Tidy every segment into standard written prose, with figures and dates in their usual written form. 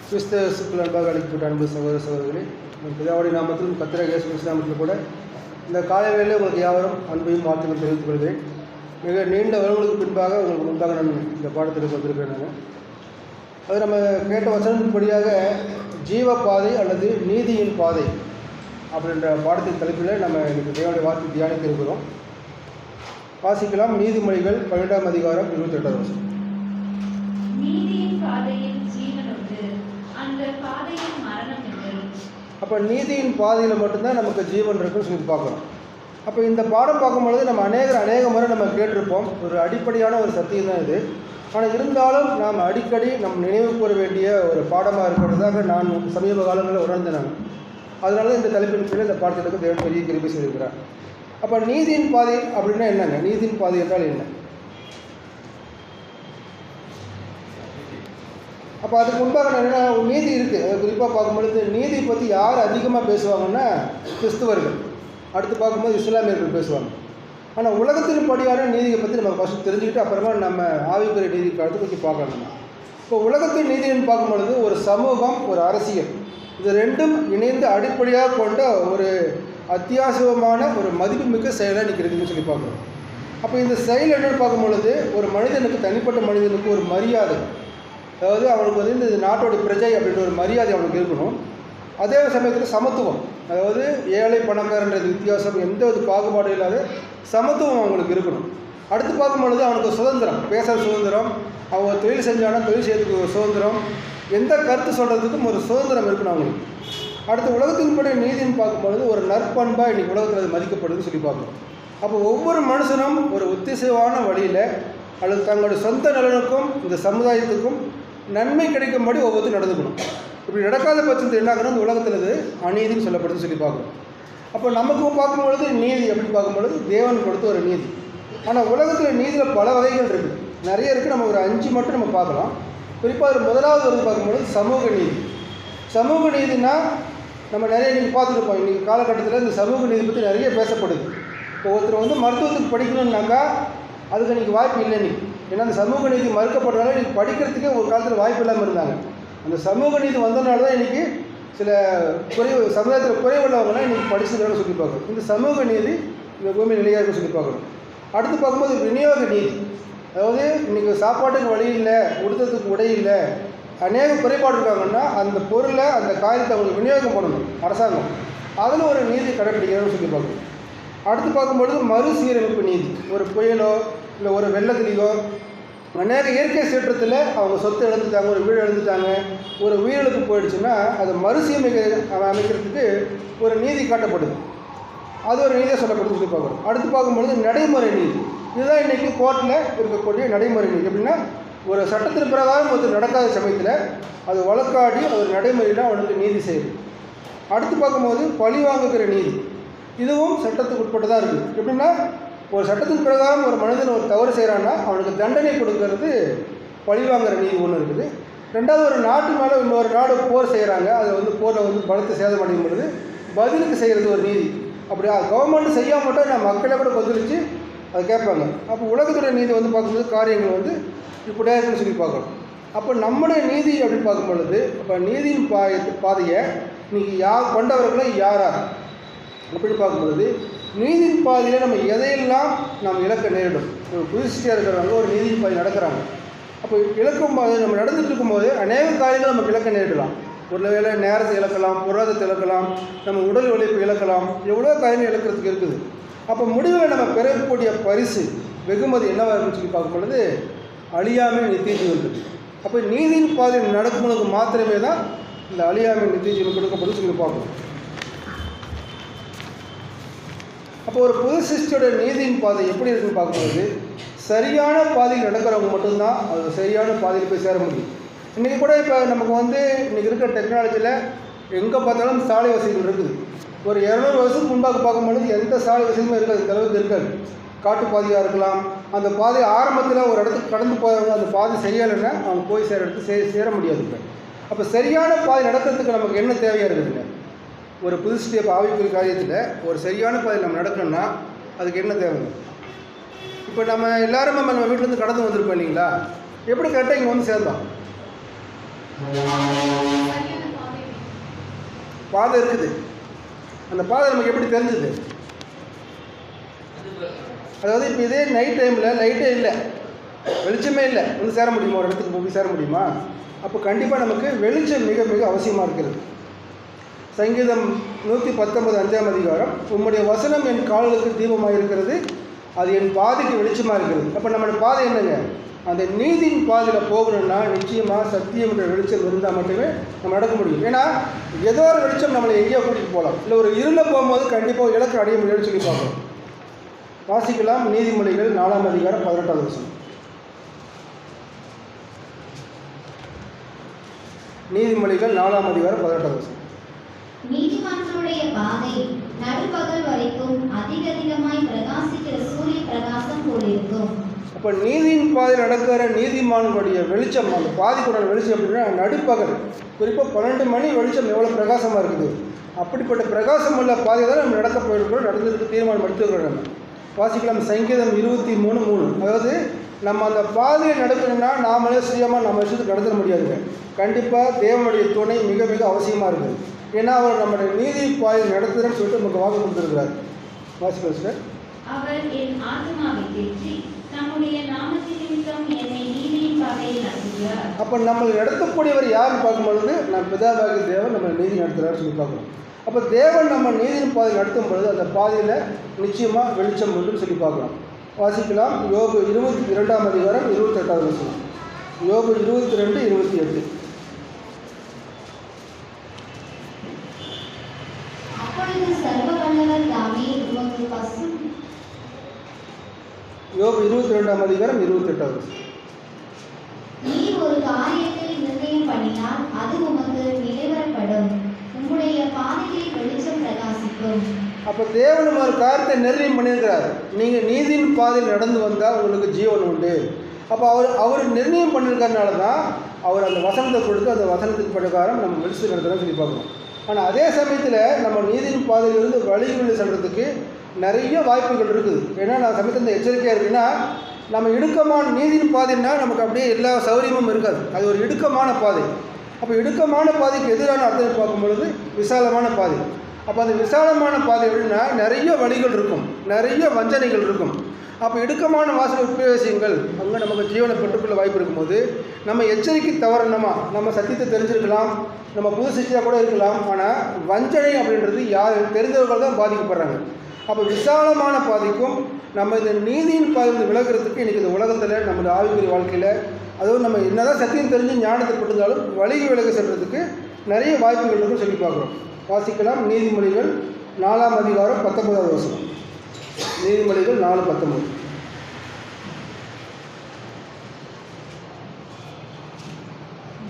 கிறிஸ்தவ அன்பாக அழைக்கப்பட்ட அன்பு சகோதர சகோதரிகளே, பிதாவுடைய நாமத்திலும் கர்த்தராகிய இயேசு கிறிஸ்து நாமத்திலும் கூட இந்த காலை வேளையிலே உங்களுக்கு யாவரும் அன்பையும் வாழ்த்துக்கள் தெரிவித்துக் கொள்கிறேன். மிக நீண்ட வருடங்களுக்கு பின்பாக உங்களுக்கு முன்பாக நான் இந்த பாடத்திற்கு வந்திருக்கிறேன். அது நம்ம கேட்ட வசனத்தின்படியாக ஜீவ பாதை அல்லது நீதியின் பாதை அப்படின்ற பாடத்தின் தலைப்பில் நம்ம இன்றைக்கு தேவனுடைய வார்த்தை தியானிக்க இருக்கிறோம். வாசிக்கலாம். நீதிமொழிகள் 12ஆம் அதிகாரம் 28ஆம் வசனம். நீதியின் பாதையில் ஜீவன் உண்டு, அந்த பாதையில் மரணம் இல்லை. அப்போ நீதியின் பாதையில் மட்டும்தான் நமக்கு ஜீவன் இருக்குன்னு சொல்லி பார்க்குறோம். அப்போ இந்த பாடம் பார்க்கும்பொழுது நம்ம அநேக முறை நம்ம கேட்டிருப்போம். ஒரு அடிப்படையான ஒரு சத்தியம் தான் இது. ஆனால் இருந்தாலும் நாம் அடிக்கடி நம் நினைவு கூற வேண்டிய ஒரு பாடமாக இருக்கிறதாக நான் சமீப காலங்களில் உணர்ந்தேன். அதனால தான் இந்த தலைப்பின் கீழே இந்த பாடத்திற்கு தேவன் பெரிய கிருபை செய்திருக்கிறார். அப்போ நீதியின் பாதை அப்படின்னா என்னங்க? நீதியின் பாதை என்றால் என்ன? அப்போ அதுக்கு முன்பாக என்னென்னா நீதி இருக்குது. அது குறிப்பாக பார்க்கும்பொழுது நீதி பற்றி யார் அதிகமாக பேசுவாங்கன்னா கிறிஸ்துவர்கள், அடுத்து பார்க்கும்போது இஸ்லாமியர்கள் பேசுவாங்க. ஆனால் உலகத்தின் படியான நீதியை பற்றி நம்ம ஃபஸ்ட்டு தெரிஞ்சுக்கிட்டு அப்புறமா நம்ம ஆவிக்குரிய நீதி காலத்தை பற்றி பார்க்கணும். இப்போ உலகத்தின் நீதின்னு பார்க்கும்பொழுது ஒரு சமூகம், ஒரு அரசியல், இது ரெண்டும் இணைந்து அடிப்படையாக கொண்ட ஒரு அத்தியாவசியமான ஒரு மதிப்புமிக்க செயலாக இன்றைக்கி இருக்குதுன்னு சொல்லி பார்க்குறோம். அப்போ இந்த செயல் என்னென்னு பார்க்கும்பொழுது ஒரு மனிதனுக்கு, தனிப்பட்ட மனிதனுக்கு ஒரு மரியாதை, அதாவது அவனுக்கு வந்து இந்த நாட்டோடைய பிரஜை அப்படின்ற ஒரு மரியாதை அவனுக்கு இருக்கணும். அதே சமயத்தில் சமத்துவம், அதாவது ஏழை பணக்காரன்றது வித்தியாசம், எந்த ஒரு பாகுபாடும் இல்லாத சமத்துவம் அவங்களுக்கு இருக்கணும். அடுத்து பார்க்கும்பொழுது அவனுக்கு சுதந்திரம், பேசுகிற சுதந்திரம், அவங்க தொழில் செஞ்சானா தொழில் செய்யறதுக்கு ஒரு சுதந்திரம், எந்த கருத்து சொல்கிறதுக்கும் ஒரு சுதந்திரம் இருக்கணும் அவங்களுக்கு. அடுத்து உலகத்தின்படி நீதின்னு பார்க்கும்பொழுது ஒரு நற்பண்பாக இன்றைக்கி உலகத்தில் அது மதிக்கப்படுதுன்னு சொல்லி பார்க்கணும். அப்போ ஒவ்வொரு மனுஷனும் ஒரு ஒத்திசைவான வழியில் அல்லது தங்களுடைய சொந்த நலனுக்கும் இந்த சமுதாயத்துக்கும் நன்மை கிடைக்கும்படி ஒவ்வொருத்தரும் நடந்துக்கணும். இப்படி நடக்காத பட்சத்தில் என்ன ஆகணும், இந்த உலகத்தில் இது அநீதின்னு சொல்லப்படுதுன்னு சொல்லி பார்க்கணும். அப்போ நமக்கும் பார்க்கும்பொழுது நீதி அப்படின்னு பார்க்கும்பொழுது தேவன் கொடுத்த ஒரு நீதி. ஆனால் உலகத்தில் நீதியில் பல வகைகள் இருக்குது, நிறைய இருக்குது. நம்ம ஒரு 5 மட்டும் நம்ம பார்க்கலாம். குறிப்பாக ஒரு முதலாவது வந்து பார்க்கும்பொழுது சமூக நீதி. சமூக நீதினா நம்ம நிறைய நீங்கள் பார்த்துருப்போம். இன்றைக்கி காலகட்டத்தில் இந்த சமூக நீதி பற்றி நிறைய பேசப்படுது. இப்போ ஒருத்தர் வந்து மருத்துவத்துக்கு படிக்கணுன்னாக்கா அதுக்கு இன்றைக்கி வாய்ப்பு இல்லை. இன்றைக்கி ஏன்னா அந்த சமூக நீதி மறுக்கப்படுறதுனால இன்றைக்கி படிக்கிறதுக்கே ஒரு காலத்தில் வாய்ப்பு இல்லாமல் இருந்தாங்க. அந்த சமூக நீதி வந்ததுனால தான் இன்றைக்கி சில சமுதாயத்தில் குறைவுள்ளவங்களாம் இன்றைக்கி படிச்சுக்கணும்னு சொல்லி பார்க்கணும். இந்த சமூக நீதி இந்த பூமி நிலையாக இருக்குன்னு சொல்லி பார்க்கணும். அடுத்து பார்க்கும்போது விநியோக நீதி, அதாவது இன்றைக்கி சாப்பாட்டுக்கு வழி இல்லை, உடுத்தத்துக்கு உடை இல்லை, அநேக குறைபாடு இருக்காங்கன்னா அந்த பொருளை, அந்த காரியத்தை அவங்களுக்கு விநியோகம் பண்ணணும் அரசாங்கம், அதில் ஒரு நீதி கடைப்பிடிக்கணும்னு சொல்லி பார்க்கணும். அடுத்து பார்க்கும்பொழுது மறுசீரமைப்பு நீதி, ஒரு புயலோ இல்லை ஒரு வெள்ளத்திலேயோ அநேக இயற்கை சீற்றத்தில் அவங்க சொத்து இழந்துட்டாங்க, ஒரு வீடு இழந்துட்டாங்க, ஒரு உயிரிழப்பு போயிடுச்சுன்னா அதை அமைக்கிறதுக்கு ஒரு நீதி காட்டப்படுது, அது ஒரு நீதியாக சொல்லப்படுதுன்னு சொல்லி பார்க்குறோம். அடுத்து பார்க்கும்பொழுது நடைமுறை நீதி, இதுதான் இன்றைக்கி கோர்ட்டில் இருக்கக்கூடிய நடைமுறை நீதி. எப்படின்னா ஒரு சட்டத்தின் பிரகாரம் ஒருத்தர் நடக்காத சமயத்தில் அது வழக்காடி அது ஒரு நடைமுறையில் அவனுக்கு நீதி செய்யுது. அடுத்து பார்க்கும்போது பழி வாங்குகிற நீதி, இதுவும் சட்டத்துக்கு உட்பட்டு தான் இருக்குது. எப்படின்னா ஒரு சட்டத்தின் பிரகாரம் ஒரு மனிதன் ஒரு தவறு செய்கிறான்னா அவனுக்கு தண்டனை கொடுக்கறது பழிவாங்கிற நீதி ஒன்று இருக்குது. ரெண்டாவது, ஒரு நாட்டு மேலே இன்னொரு நாடு போர் செய்கிறாங்க, அது வந்து போரில் வந்து பலத்தை சேதம் அடையும் பொழுது பதிலுக்கு செய்கிறது ஒரு நீதி. அப்படி கவர்மெண்ட் செய்யாம மட்டும் நான் மக்களை கூட கொந்தளித்து அதை கேட்பாங்க. அப்போ உலகத்துடைய நீதி வந்து பார்க்கும்போது காரியங்கள் வந்து இப்படியா இருக்குன்னு சொல்லி பார்க்கணும். அப்போ நம்முடைய நீதி அப்படின்னு பார்க்கும் பொழுது அப்போ நீதியின் பாதையை இன்றைக்கி கொண்டவர்களும் யாரா அப்படின்னு பார்க்கும்பொழுது நீதியின் பாதையில் நம்ம எதையெல்லாம் நாம் இழக்க நேரிடும். ஒரு புதுசியாக இருக்கிறவங்க ஒரு நீதியின் பாதை நடக்கிறாங்க. அப்போ இழக்கும்போது நம்ம நடந்துட்டு இருக்கும்போது அநேக காரியங்கள் நமக்கு இழக்க நேரிடலாம். ஒரு வேளை நேரத்தை இழக்கலாம், பொருளாதாரத்தை இழக்கலாம், நம்ம உடல் உழைப்பு இழக்கலாம், எவ்வளோ காரியங்கள் இழக்கிறதுக்கு இருக்குது. அப்போ முடிவில் நம்ம பெறக்கூடிய பரிசு வெகுமதி என்னவாக இருக்குன்னு சொல்லி பார்க்கும் பொழுது அழியாமை நித்திய ஜீவன் இருக்குது. அப்போ நீதியின் பாதையில் நடக்கும்போது மாத்திரமே தான் இந்த அழியாமை நித்திய ஜீவன் கொடுக்கப்படுன்னு சொல்லி பார்க்கணும். அப்போ ஒரு புது சிருஷ்டியோட நீதியின் பாதை எப்படி இருக்குன்னு பார்க்கும்போது சரியான பாதையில் நடக்கிறவங்க மட்டும்தான் அது சரியான பாதையில் போய் சேர முடியும். இன்றைக்கி கூட இப்போ நமக்கு வந்து இன்றைக்கி இருக்கிற டெக்னாலஜியில் எங்கே பார்த்தாலும் சாலை வசதிகள் இருக்குது. ஒரு 200 வருஷத்துக்கு முன்பாக பார்க்கும்பொழுது எந்த சாலை வசதியுமே இருக்காது, இந்த அளவுக்கு இருக்காது. காட்டுப்பாதையாக இருக்கலாம், அந்த பாதை ஆரம்பத்தில் ஒரு இடத்துக்கு கடந்து போகிறவங்க அந்த பாதை சரியாலைன்னா அவங்க போய் சேர இடத்துக்கு சேர முடியாது. அப்போ சரியான பாதை நடக்கிறதுக்கு நமக்கு என்ன தேவையாக இருக்குதுங்க? ஒரு புதுசிய ஆவிக்குரிய காரியத்தில் ஒரு சரியான பாதையில் நம்ம நடக்கணும்னா அதுக்கு என்ன தேவை? இப்போ நம்ம எல்லாரும் நம்ம வீட்டிலேருந்து கடந்து வந்திருப்போம் இல்லைங்களா? எப்படி கரெக்டாக இங்கே வந்து சேர்ந்தோம்? பாதை இருக்குது. அந்த பாதை நமக்கு எப்படி தெரிஞ்சுது? அதாவது இப்போ இதே நைட் டைமில் லைட்டே இல்லை, வெளிச்சமே இல்லை, வந்து சேர முடியுமா? ஒரு இடத்துக்கு போய் சேர முடியுமா? அப்போ கண்டிப்பாக நமக்கு வெளிச்சம் மிக மிக அவசியமாக இருக்கிறது. சங்கீதம் 119 5ஆம் அதிகாரம், உம்முடைய வசனம் என் கால்களுக்கு தீபமாக இருக்கிறது, அது என் பாதைக்கு வெளிச்சமாக இருக்கிறது. அப்போ நம்மளோட பாதை என்னங்க? அந்த நீதியின் பாதையில் போகணும்னா நிச்சயமாக சத்தியம் என்ற வெளிச்சம் இருந்தால் மட்டுமே நம்ம நடக்க முடியும். ஏன்னா ஏதோ ஒரு வெளிச்சம் நம்மளை எங்கேயோ கூட்டிகிட்டு போகலாம், இல்லை ஒரு இருளில் போகும்போது கண்டிப்பாக இலக்கு அடைய முடியும்னு சொல்லி பார்க்கலாம். வாசிக்கலாம் நீதிமொழிகள் 4ஆம் அதிகாரம் 18ஆவது வசனம். நீதிமொழிகள் 4ஆம் அதிகாரம் 18ஆவது வசனம். நீதிமான்களுடைய பாதை நடுப்பகல் வரைக்கும் அதிகமாய் பிரகாசிக்கிற சூரிய பிரகாசம் போலிருக்கும். அப்போ நீதியின் பாதையில் நடக்கிற நீதிமான்களுடைய வெளிச்சம், அந்த பாதிக்குள்ள வெளிச்சம் அப்படின்னா நடுப்பகல், குறிப்பாக 12 மணி வெளிச்சம் எவ்வளோ பிரகாசமாக இருக்குது. அப்படிப்பட்ட பிரகாசம் உள்ள பாதை தான் நம்ம நடக்க போயிருக்கிறோம், நடந்ததுக்கு தீர்மானம் எடுத்துக்கிறோம். நம்ம வாசிக்கலாம் சங்கீதம் 23:3. அதாவது நம்ம அந்த பாதையை நடக்கணும்னா நாமளே சுயமாக நம்ம விஷயத்துக்கு நடத்த முடியாதுங்க. கண்டிப்பாக தேவனுடைய துணை மிக மிக அவசியமாக இருக்குது. ஏன்னா அவர் நம்மளுடைய நீதி பாதையை நடத்துகிறேன்னு சொல்லிட்டு நமக்கு வாக்கு கொடுத்துருக்கிறார். வாசிக்கலாம் சார். அவர் என் ஆத்மாவை தேற்றி நம்முடைய நாமத்தின் நிமித்தம் என்னை நீதியின் பாதையில் நடத்துகிறார். அப்போ நம்மளை நடத்தக்கூடியவர் யாருன்னு பார்க்கும்பொழுது நம் பிதாவாகிய தேவன் நம்ம நீதி நடத்துகிறார் சொல்லி பார்க்குறோம். அப்போ தேவன் நம்ம நீதியின் பாதை நடத்தும் பொழுது அந்த பாதையில் நிச்சயமாக வெளிச்சம் உண்டுன்னு சொல்லி பார்க்கலாம். வாசிக்கலாம் யோபு 22ஆம் அதிகாரம் 28ஆவது வசனம். யோபு 22:28. அப்பொழுது சர்வவல்லவர் தாமே உமக்கு யோபு 22ஆம் அதிகாரம் 28ஆவது வசனம். நீர் ஒரு காரியத்தை நிர்ணயம் பண்ணினால் அது உமக்கு நிறைவேறப்படும், உம்முடைய பாதையில் வெளிச்சம் பிரகாசிக்கும். அப்போ தேவன் ஒரு காரியத்தை நிர்ணயம் பண்ணியிருக்கிறார். நீங்கள் நீதியின் பாதையில் நடந்து வந்தால் உங்களுக்கு ஜீவன் உண்டு. அப்போ அவர் நிர்ணயம் பண்ணியிருக்கிறதுனால தான் அவர் அந்த வசனத்தை கொடுத்து அந்த வசனத்தின் பிரகாரம் நம்ம வெளிச்சம் நடத்துகிறோம்னு சொல்லி பார்க்கணும். ஆனால் அதே சமயத்தில் நம்ம நீதியின் பாதையிலிருந்து வழிகளில் செல்றதுக்கு நிறைய வாய்ப்புகள் இருக்குது. ஏன்னா நான் சமயத்தில் எச்சரிக்கையாக இருக்குன்னா, நம்ம இடுக்கமான நீதியின் பாதைன்னா நமக்கு அப்படியே எல்லா சௌகரியமும் இருக்காது. அது ஒரு இடுக்கமான பாதை. அப்போ இடுக்கமான பாதைக்கு எதிரான அர்த்தம் பார்க்கும்பொழுது விசாலமான பாதை. அப்போ அந்த விசாலமான பாதை எப்படின்னா நிறைய வழிகள் இருக்கும், நிறைய வஞ்சனைகள் இருக்கும். அப்போ இடுக்கமான வாசல் உபயோகியங்கள் அங்கே நமக்கு ஜீவனை பெற்றுக்கொள்ள வாய்ப்பு இருக்கும்போது நம்ம எச்சரிக்கை தவறணுமா? நம்ம சத்தியத்தை தெரிஞ்சிருக்கலாம், நம்ம புது சிஷ்டியாக கூட இருக்கலாம். ஆனால் வஞ்சனை அப்படின்றது யார் தெரிஞ்சவர்கள் தான் பாதிக்கப்படுறாங்க. அப்போ விசாலமான பாதைக்கும் நம்ம இந்த நீதியின் பாதையில் விலகிறதுக்கு இன்றைக்கி இந்த உலகத்தில் நம்மளுடைய ஆவிக்குரிய வாழ்க்கையில், அதுவும் நம்ம என்னதான் சத்தியம் தெரிஞ்சு ஞானத்தை பெற்றிருந்தாலும் வழிகு விலக செல்றதுக்கு நிறைய வாய்ப்புகள் இருக்குன்னு சொல்லி பார்க்குறோம். வாசிக்கலாம் நீதிமொழிகள் 4ஆம் அதிகாரம் 19ஆவது வசனம். நீதிமொழிகள் 4:19.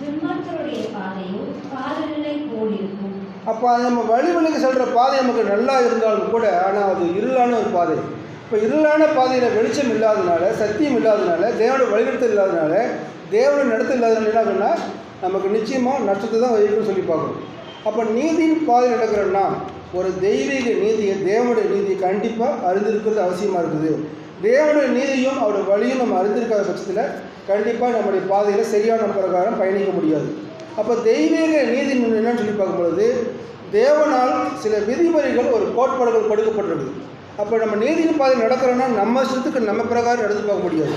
துன்மார்க்கருடைய பாதையோ பாதநிலை போல் இருக்கும். அப்போ அது நம்ம வழிவழிக்கு செல்கிற பாதை நமக்கு நல்லா இருந்தாலும் கூட, ஆனால் அது இருளான ஒரு பாதை. இப்போ இருளான பாதையில் வெளிச்சம் இல்லாதனால, சத்தியம் இல்லாதனால, தேவனோட வழிநடத்தல் இல்லாதனால, தேவனோட நடத்தல் இல்லாதனால என்ன ஆகுன்னா நமக்கு நிச்சயமாக நஷ்டத்தை தான் வகிக்கும்னு சொல்லி பார்க்கணும். அப்போ நீதியின் பாதை நடக்கிறோன்னா ஒரு தெய்வீக நீதியை, தேவனுடைய நீதியை கண்டிப்பாக அறிந்திருக்கிறது அவசியமாக இருக்குது. தேவனுடைய நீதியும் அவருடைய வழியும் நம்ம அறிந்திருக்காத பட்சத்தில் கண்டிப்பாக நம்முடைய பாதையில் சரியான பிரகாரம் பயணிக்க முடியாது. அப்போ தெய்வீக நீதி என்னன்னு சொல்லி பார்க்கும்பொழுது தேவனால் சில விதிமுறைகள், ஒரு கோட்பாடுகள் கொடுக்கப்பட்டிருக்குது. அப்போ நம்ம நீதியின் பாதை நடக்கிறோன்னா நம்ம இஷ்டத்துக்கு நம்ம பிரகாரம் எடுத்து பார்க்க முடியாது.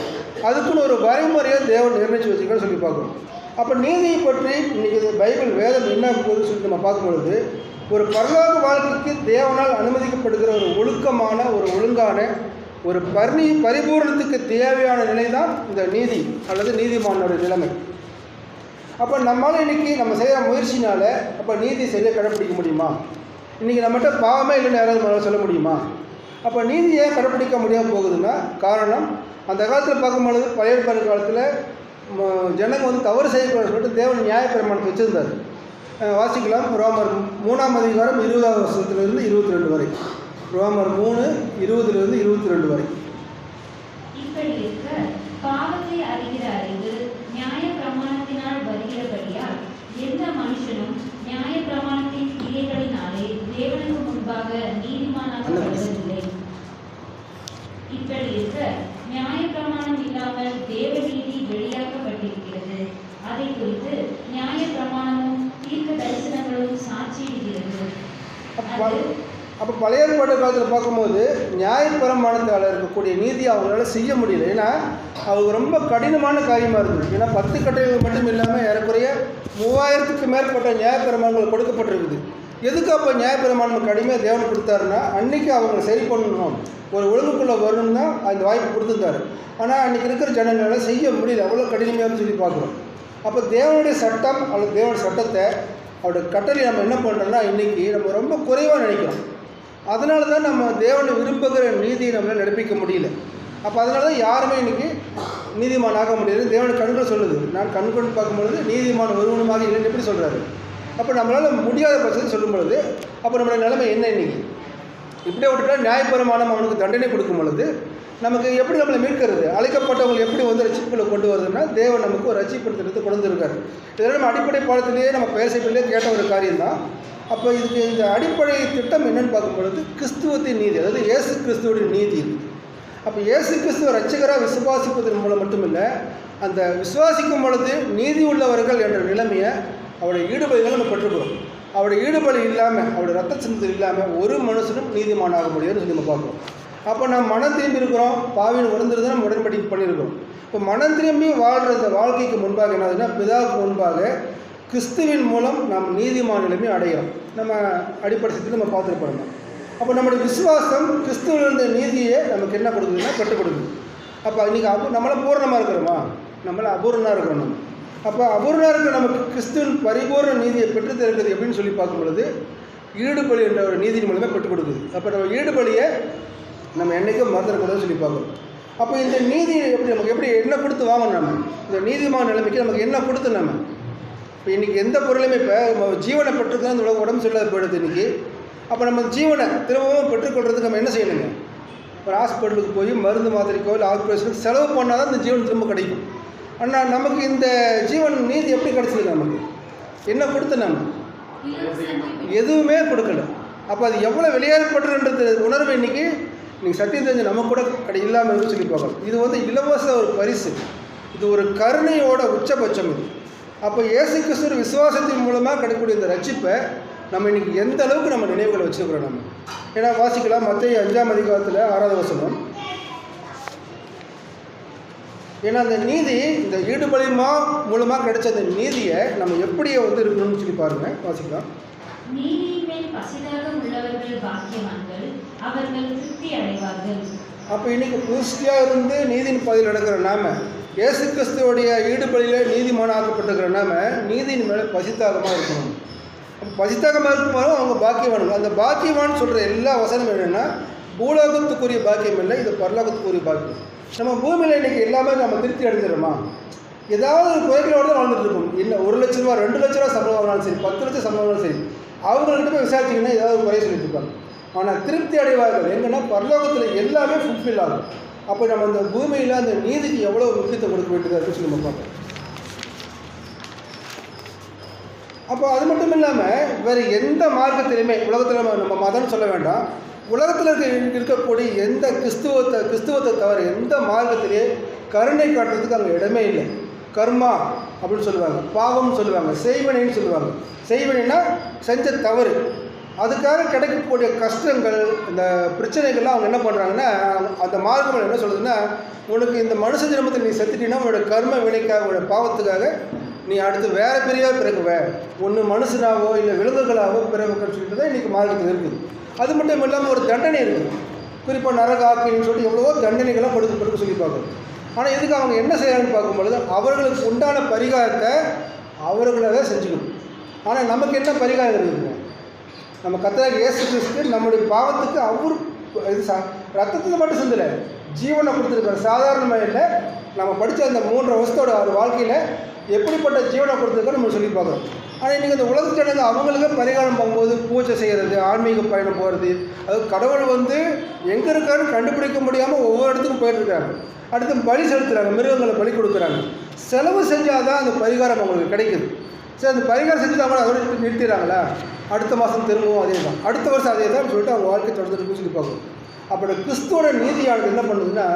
அதுக்குன்னு ஒரு வரைமுறையை தேவன் நிர்ணயிச்சு வச்சுக்கணும்னு சொல்லி பார்க்கணும். அப்போ நீதியை பற்றி இன்றைக்கி பைபிள் வேதம் என்ன போகுதுன்னு சொல்லி நம்ம பார்க்கும்பொழுது ஒரு பரலோக வாழ்க்கைக்கு தேவனால் அனுமதிக்கப்படுகிற ஒரு ஒழுக்கமான, ஒரு ஒழுங்கான, ஒரு பரிபூரணத்துக்கு தேவையான நிலை தான் இந்த நீதி அல்லது நீதிமானோட நிலைமை. அப்போ நம்மளால் இன்றைக்கி நம்ம செய்கிற முயற்சினால் அப்போ நீதி சரியாக கடைப்பிடிக்க முடியுமா? இன்றைக்கி நம்மகிட்ட பாவமே இல்லைன்னு யாராவது நம்மளால் சொல்ல முடியுமா? அப்போ நீதியை கடைப்பிடிக்க முடியாமல் போகுதுன்னா காரணம், அந்த காலத்தில் பார்க்கும்பொழுது பழைய ஏற்பாடு காலத்தில் ஜனங்க தவறு செய்யக்கூடாதுன்னு சொல்லிட்டு தேவன் நியாயப்பிரமாணத்தை வச்சுருந்தார். வாசிக்கலாம் ரோமர் 3ஆம் அதிகாரம் 20ஆவது வசனத்திலிருந்து 22 வரை. ரோமர் 3:20-22 வரை. இப்படி இருக்க பாவத்தை அறிகிற அறிவு நியாய பிரமாணத்தினால் வருகிறபடியால் எந்த மனுஷனும் நியாய பிரமாணத்தின் கிரியைகளினாலே தேவனுக்கு முன்பாக நீதிமானாக்கப்படுவதில்லை. இப்படி இருக்க நியாய பிரமாணம் இல்லாமல் தேவ நீதி வெளியாக்கப்பட்டிருக்கிறது. அதை குறித்து நியாய பிரமாணமும் தீர்க்க தரிசனங்களும் சாட்சியிடுகிறது. அது அப்போ பழைய ஏற்பாட்டு காலத்தில் பார்க்கும்போது நியாயப்பிரமாணத்தால் இருக்கக்கூடிய நீதி அவங்களால செய்ய முடியல. ஏன்னா அவங்க ரொம்ப கடினமான காரியமாக இருந்தது. ஏன்னா 10 கட்டளைகள் மட்டும் இல்லாமல் ஏறக்குறைய 3000க்கு மேற்பட்ட நியாயப்பிரமாணங்கள் கொடுக்கப்பட்டிருக்குது. எதுக்கு அப்போ நியாயப்பிரமாணம் கடுமையாக தேவன் கொடுத்தாருன்னா, அன்றைக்கி அவங்க சரி பண்ணணும், ஒரு ஒழுங்குக்குள்ளே வரணும் தான் அந்த வாய்ப்பு கொடுத்துருந்தாரு. ஆனால் அன்றைக்கி இருக்கிற ஜனங்களால் செய்ய முடியல, அவ்வளோ கடினமானு சொல்லி பார்க்குறோம். அப்போ தேவனுடைய சட்டம் அல்லது தேவனுடைய சட்டத்தை அவருடைய கட்டளை நம்ம என்ன பண்ணுறோம்னா இன்றைக்கி நம்ம ரொம்ப குறைவாக நினைக்கிறோம். அதனால தான் நம்ம தேவனை விரும்புகிற நீதியை நம்மளால் நடப்பிக்க முடியல. அப்போ அதனால தான் யாருமே இன்றைக்கி நீதிமான் ஆக முடியாது. தேவனுடைய கண்கள் சொல்லுது, நான் கண்கொண்டு பார்க்கும்பொழுது நீதிமான் ஒருவனுமாக இல்லைன்னு எப்படி சொல்கிறாரு. அப்போ நம்மளால் முடியாத பட்சத்தை சொல்லும் பொழுது அப்போ நம்மளுடைய நிலைமை என்ன? இன்றைக்கி இப்படியே விட்டுட்டா நியாயப்பிரமாணம் அவனுக்கு தண்டனை கொடுக்கும் பொழுது நமக்கு எப்படி நம்மளை மீட்கிறது? அழைக்கப்பட்டவங்க எப்படி வந்து ரட்சிப்புகளை கொண்டு வருதுன்னா, தேவன் நமக்கு ஒரு ரட்சிப்பு திட்டத்தை கொண்டு வந்திருக்காரு. இதெல்லாம் நம்ம அடிப்படை பாடத்திலேயே நம்ம பேசப்பிலே கேட்ட ஒரு காரியம்தான். அப்போ இதுக்கு இந்த அடிப்படை திட்டம் என்னென்னு பார்க்கும் பொழுது கிறிஸ்துவத்தின் நீதி, அதாவது இயேசு கிறிஸ்துவோடைய நீதி இருக்குது. அப்போ இயேசு கிறிஸ்துவ ரட்சகராக விசுவாசிப்பதன் மூலம் மட்டுமில்லை, அந்த விசுவாசிக்கும் பொழுது நீதி உள்ளவர்கள் என்ற நிலைமையை அவருடைய ஈடுபடிகளை நம்ம பெற்றுக்கிறோம். அவருடைய ஈடுபடி இல்லாமல், அவருடைய ரத்த சிந்தத்தில் இல்லாமல் ஒரு மனுஷனும் நீதிமானாக முடியாதுன்னு சொல்லி நம்ம பார்க்குறோம். அப்போ நம்ம மனம் திரும்பி இருக்கிறோம், பாவின் உணர்ந்துருந்து நம்ம உடன்படிக்கை பண்ணியிருக்கிறோம். இப்போ மனம் திரும்பி வாழ்கிற இந்த வாழ்க்கைக்கு முன்பாக என்னதுன்னா, பிதாவுக்கு முன்பாக கிறிஸ்துவின் மூலம் நாம் நீதிமான நிலைமை அடைகிறோம். நம்ம அடிப்படை சத்தில் நம்ம பார்த்துருப்போம். அப்போ நம்முடைய விசுவாசம் கிறிஸ்துவிலிருந்த நீதியை நமக்கு என்ன கொடுக்குதுன்னா கற்றுக் கொடுக்குது. அப்போ இன்றைக்கி நம்மளை பூரணமாக இருக்கிறோமா? நம்மளை அபூர்ணமாக இருக்கிறோம். நம்ம அப்போ அபூர்ணமாக இருக்கிற நமக்கு கிறிஸ்துவின் பரிபூர்ண நீதியை பெற்றுத்தருக்கிறது எப்படின்னு சொல்லி பார்க்கும் பொழுது ஈடுபலி என்ற ஒரு நீதியின் மூலமே பெற்றுக் கொடுக்குது. அப்போ நம்ம ஈடுபலியை நம்ம என்றைக்கும் மறந்துடக்கூடாதுன்னு சொல்லி பார்க்கணும். அப்போ இந்த நீதி நமக்கு எப்படி என்ன கொடுத்து வாங்கணும்? நம்ம இந்த நீதிமான நிலைமைக்கு நமக்கு என்ன கொடுத்து நம்ம இப்போ இன்றைக்கி எந்த பொருளையுமே இப்போ ஜீவனை பெற்றுக்கலாம் இந்த உடம்பு சொல்லாத போயிடுது இன்றைக்கி. அப்போ நம்ம ஜீவனை திரும்பவும் பெற்றுக்கொள்றதுக்கு நம்ம என்ன செய்யணுங்க? ஒரு ஹாஸ்பிட்டலுக்கு போய் மருந்து மாத்திரைக்கோ இல்லை ஆப்ரேஷனுக்கு செலவு பண்ணால் தான் இந்த ஜீவன் திரும்ப கிடைக்கும். ஆனால் நமக்கு இந்த ஜீவன் நீதி எப்படி கிடைச்சிருக்கு? நமக்கு என்ன கொடுத்து நம்ம எதுவுமே கொடுக்கல. அப்போ அது எவ்வளோ விளையாடப்படுறன்றது உணர்வு இன்றைக்கி நீங்கள் சத்தியம் தெரிஞ்சு நம்ம கூட இல்லாமல் இருந்து சொல்லி பார்க்கலாம். இது வந்து இலவச ஒரு பரிசு, இது ஒரு கருணையோட உச்சபட்சம் இது. அப்போ இயேசு கிறிஸ்துவின் விசுவாசத்தின் மூலமாக கிடைக்கக்கூடிய இந்த ரட்சிப்பை நம்ம இன்றைக்கி எந்த அளவுக்கு நம்ம நினைவுகளை வச்சுருக்கிறோம். நம்ம ஏன்னா வாசிக்கலாம் மத்தேயு 5ஆம் அதிகாரத்தில் 6வது வசனம். ஏன்னா அந்த நீதி இந்த ஈடுபலி மூலமாக கிடைச்ச அந்த நீதியை நம்ம எப்படியே வந்து இருக்கணும்னு சொல்லி பாருங்கள், வாசிக்கலாம். நீதியின் மேல் பசிதாகம் உள்ளவர்கள் பாக்கியவான்கள், அவர்கள் திருப்தி அடைவார்கள். அப்போ இன்றைக்கி புதுஷ்டியாக இருந்து நீதியின் பதில் நடக்கிற நாம, இயேசு கிறிஸ்துவோடைய ஈடுபலியில் நீதிமானாக்கப்பட்டிருக்கிற நாம நீதியின் மேலே பசித்தாகமாக இருக்கணும். பசித்தாகமாக இருக்கும்போது அவங்க பாக்கியவான்கள். அந்த பாக்கியவான் சொல்கிற எல்லா வசனம் என்னென்னா பூலோகத்துக்குரிய பாக்கியம் இல்லை, இது பரலோகத்துக்குரிய பாக்கியம். நம்ம பூமியில் இன்றைக்கி எல்லாமே நம்ம திருப்தி அடைஞ்சிடணுமா? ஏதாவது ஒரு குறைகளோடு தான் வாழ்ந்துட்டு இருக்கோம். இல்லை 1 லட்ச ரூபா 2 லட்ச ரூபா சம்பளம் வாங்கினாலும் சரி, 10 லட்சம் சம்பளம் வாங்கினாலும் சரி, அவங்கள்ட்ட போய் விசாரிச்சிங்கன்னா ஏதாவது ஒரு குறை சொல்லிட்டு இருப்பாங்க. ஆனால் திருப்தி அடைவார்கள் எங்கன்னா பரலோகத்தில் எல்லாமே ஃபுல்ஃபில் ஆகும். அப்போ நம்ம இந்த பூமியில் அந்த நீதிக்கு எவ்வளோ முக்கியத்துவம் கொடுக்க வேண்டியதாக இருக்குன்னு சொல்லி நம்ம பார்ப்போம். அப்போ அது மட்டும் இல்லாமல் வேறு எந்த மார்க்கத்திலையுமே உலகத்தில் நம்ம மதம்னு சொல்ல வேண்டாம், உலகத்தில் இருக்கக்கூடிய எந்த கிறிஸ்துவத்தை தவிர எந்த மார்க்கத்திலேயே கருணை காட்டுறதுக்கு அங்கே இடமே இல்லை. கர்மா அப்படின்னு சொல்லுவாங்க, பாவம்னு சொல்லுவாங்க, செய்வனைன்னு சொல்லுவாங்க. செய்வனைன்னா செஞ்ச தவறு, அதுக்காக கிடைக்கக்கூடிய கஷ்டங்கள், இந்த பிரச்சனைகள்லாம் அவங்க என்ன பண்ணுறாங்கன்னா, அந்த மார்க்கம் என்ன சொல்லுதுன்னா, உனக்கு இந்த மனுஷ ஜென்மத்தில் நீ செத்துட்டீங்கன்னா உன்னோட கர்ம வினைக்காக, உன்னோட பாவத்துக்காக நீ அடுத்து வேறு பிரிவாக பிறகுவ, ஒன்று மனுஷனாவோ இல்லை விலங்குகளாவோ பிறகுன்னு சொல்லிட்டு தான் இன்றைக்கி மார்க்கத்தில் இருக்குது. அது மட்டும் இல்லாமல் ஒரு தண்டனை இருக்குது, குறிப்பாக நரக ஆக்கின்னு சொல்லிட்டு எவ்வளவோ தண்டனைகள்லாம் கொடுக்க சொல்லி பார்க்கணும். ஆனால் இதுக்கு அவங்க என்ன செய்யறாங்கன்னு பார்க்கும்பொழுது அவர்களுக்கு உண்டான பரிகாரத்தை அவர்களாக செஞ்சுக்கணும். ஆனால் நமக்கு என்ன பரிகாரம் இருக்குதுங்க? நம்ம கர்த்தராகிய இயேசு கிறிஸ்து நம்முடைய பாவத்துக்கு அவர் இது ரத்தத்துக்கு மட்டும் சிந்தலை, ஜீவனை கொடுத்துருக்காரு. சாதாரணமாக இல்லை, நம்ம படித்த அந்த 3 வருஷத்தோட அவர் வாழ்க்கையில் எப்படிப்பட்ட ஜீவனை கொடுத்துருக்காரு நம்ம சொல்லி பார்க்குறோம். ஆனால் இன்றைக்கி இந்த உலக ஜனங்க அவங்களுக்கு பரிகாரம் போகும்போது பூஜை செய்கிறது, ஆன்மீக பயணம் போகிறது, அது கடவுள் வந்து எங்கே இருக்காருன்னு கண்டுபிடிக்க முடியாமல் ஒவ்வொரு இடத்துக்கும் போயிட்டுருக்காங்க. அடுத்து பலி செலுத்துகிறாங்க, மிருகங்களை பலி கொடுக்குறாங்க. செலவு செஞ்சால் தான் அந்த பரிகாரம் அவங்களுக்கு கிடைக்குது. சரி, அந்த பரிகாரம் செஞ்சு அவங்க அதோட நிறுத்திடுறாங்களா? அடுத்த மாதம் திரும்பவும் அதே தான், அடுத்த வருஷம் அதே தான் சொல்லிட்டு அவங்க வாழ்க்கை தொடர்ந்துட்டு சொல்லி பார்க்கணும். அப்படி கிறிஸ்துவோட நீதியானது என்ன பண்ணுதுன்னா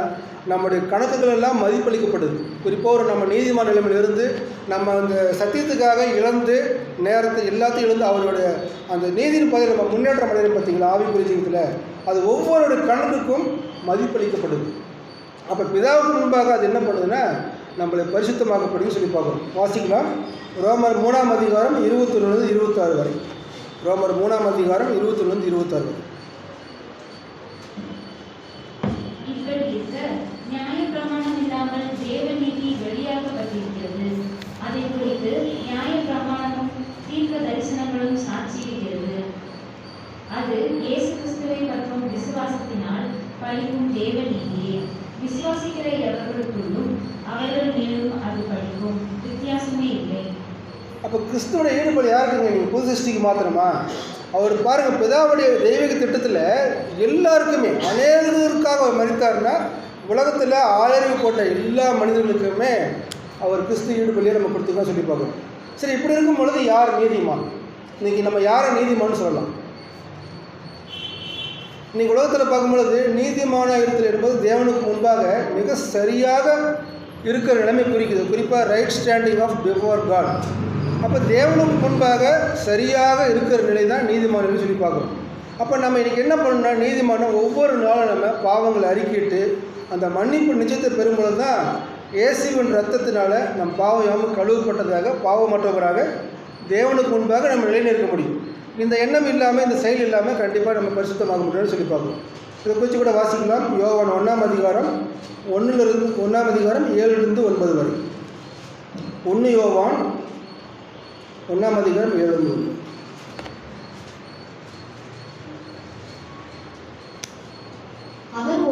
நம்முடைய கணக்குகள் எல்லாம் மதிப்பளிக்கப்படுது. குறிப்பாக நம்ம நீதிமான நிலைமையிலிருந்து நம்ம அந்த சத்தியத்துக்காக இழந்து நேரத்தை எல்லாத்தையும் இழந்து அவருடைய அந்த நீதியின் பாதையில் நம்ம முன்னேற்றம் அடைகிறோம் பார்த்தீங்களா, ஆவிக்குரிய ஜீவிதத்தில் அது ஒவ்வொருடைய கணக்குக்கும் மதிப்பளிக்கப்படுது. அப்போ பிதாவுக்கு முன்பாக அது என்ன பண்ணுதுன்னா நம்மளை பரிசுத்தமாக்கப்படுன்னு சொல்லி பார்க்குறோம். வாசிக்கலாம். ரோமர் 3ஆம் அதிகாரம் 21-26 வரை. ரோமர் 3ஆம் அதிகாரம் 21-26 வரை. இப்படி இருக்க நியாயப்பிரமாணம் இல்லாமல் தேவநீதி வெளியாக்கப்பட்டிருக்கிறது. அதை குறித்து நியாயப்பிரமாணமும் தீர்க்க தரிசனங்களும் சாட்சியிடுகிறது. அது இயேசு கிறிஸ்துவை பற்றும் விசுவாசத்தினால் பழிக்கும் தேவநீதியே. விசுவாசிக்கிற எவர்களுக்குள்ளும் அவர்கள் மேலும் அது பழிக்கும், வித்தியாசமே இல்லை. அப்போ கிறிஸ்துவோட ஈடுபாடு யாருக்குங்க? நீங்கள் புது சிருஷ்டிக்கு மாத்திரமா? அவர் பாருங்கள், பிதாவுடைய தெய்வீக திட்டத்தில் எல்லாருக்குமே அநேகருக்காக அவர் மரித்தார்னா உலகத்தில் ஆயிரம் போட்ட எல்லா மனிதர்களுக்குமே அவர் கிறிஸ்து ஈடுபடியே நம்ம கொடுத்துருக்கோம் சொல்லி பார்க்குறோம். சரி, இப்படி இருக்கும் பொழுது யார் நீதிமான்? இன்றைக்கி நம்ம யாரை நீதிமான்னு சொல்லலாம்? இன்றைக்கி உலகத்தில் பார்க்கும்பொழுது நீதிமான இடத்துல என்பது தேவனுக்கு முன்பாக மிக சரியாக இருக்கிற நிலைமை குறிக்குது. குறிப்பாக right standing of before God. அப்போ தேவனுக்கு முன்பாக சரியாக இருக்கிற நிலை தான் நீதிமான்னு சொல்லி பார்க்குறோம். அப்போ நம்ம இன்றைக்கி என்ன பண்ணணும்னா, நீதிமானம் ஒவ்வொரு நாளும் நம்ம பாவங்களை அறிக்கிட்டு அந்த மன்னிப்பு நிச்சயத்தை பெறும்பொழுது தான் இயேசுவின் ரத்தத்தினால நம் பாவம் யாவும் கழுவப்பட்டதாக பாவமற்றவராக தேவனுக்கு முன்பாக நம்ம நிலைநிற்க முடியும். இந்த எண்ணம் இல்லாமல், இந்த செயல் இல்லாமல் கண்டிப்பாக நம்ம பரிசுத்தமாக முடியும்னு சொல்லி பார்க்கணும். இதை குறித்து கூட வாசிக்கலாம். யோவான் 1ஆம் அதிகாரம் 1ஆம் அதிகாரம் 7-9 வரை. 1 யோவான் 1ஆம் அதிகாரம் 7-9. அவர்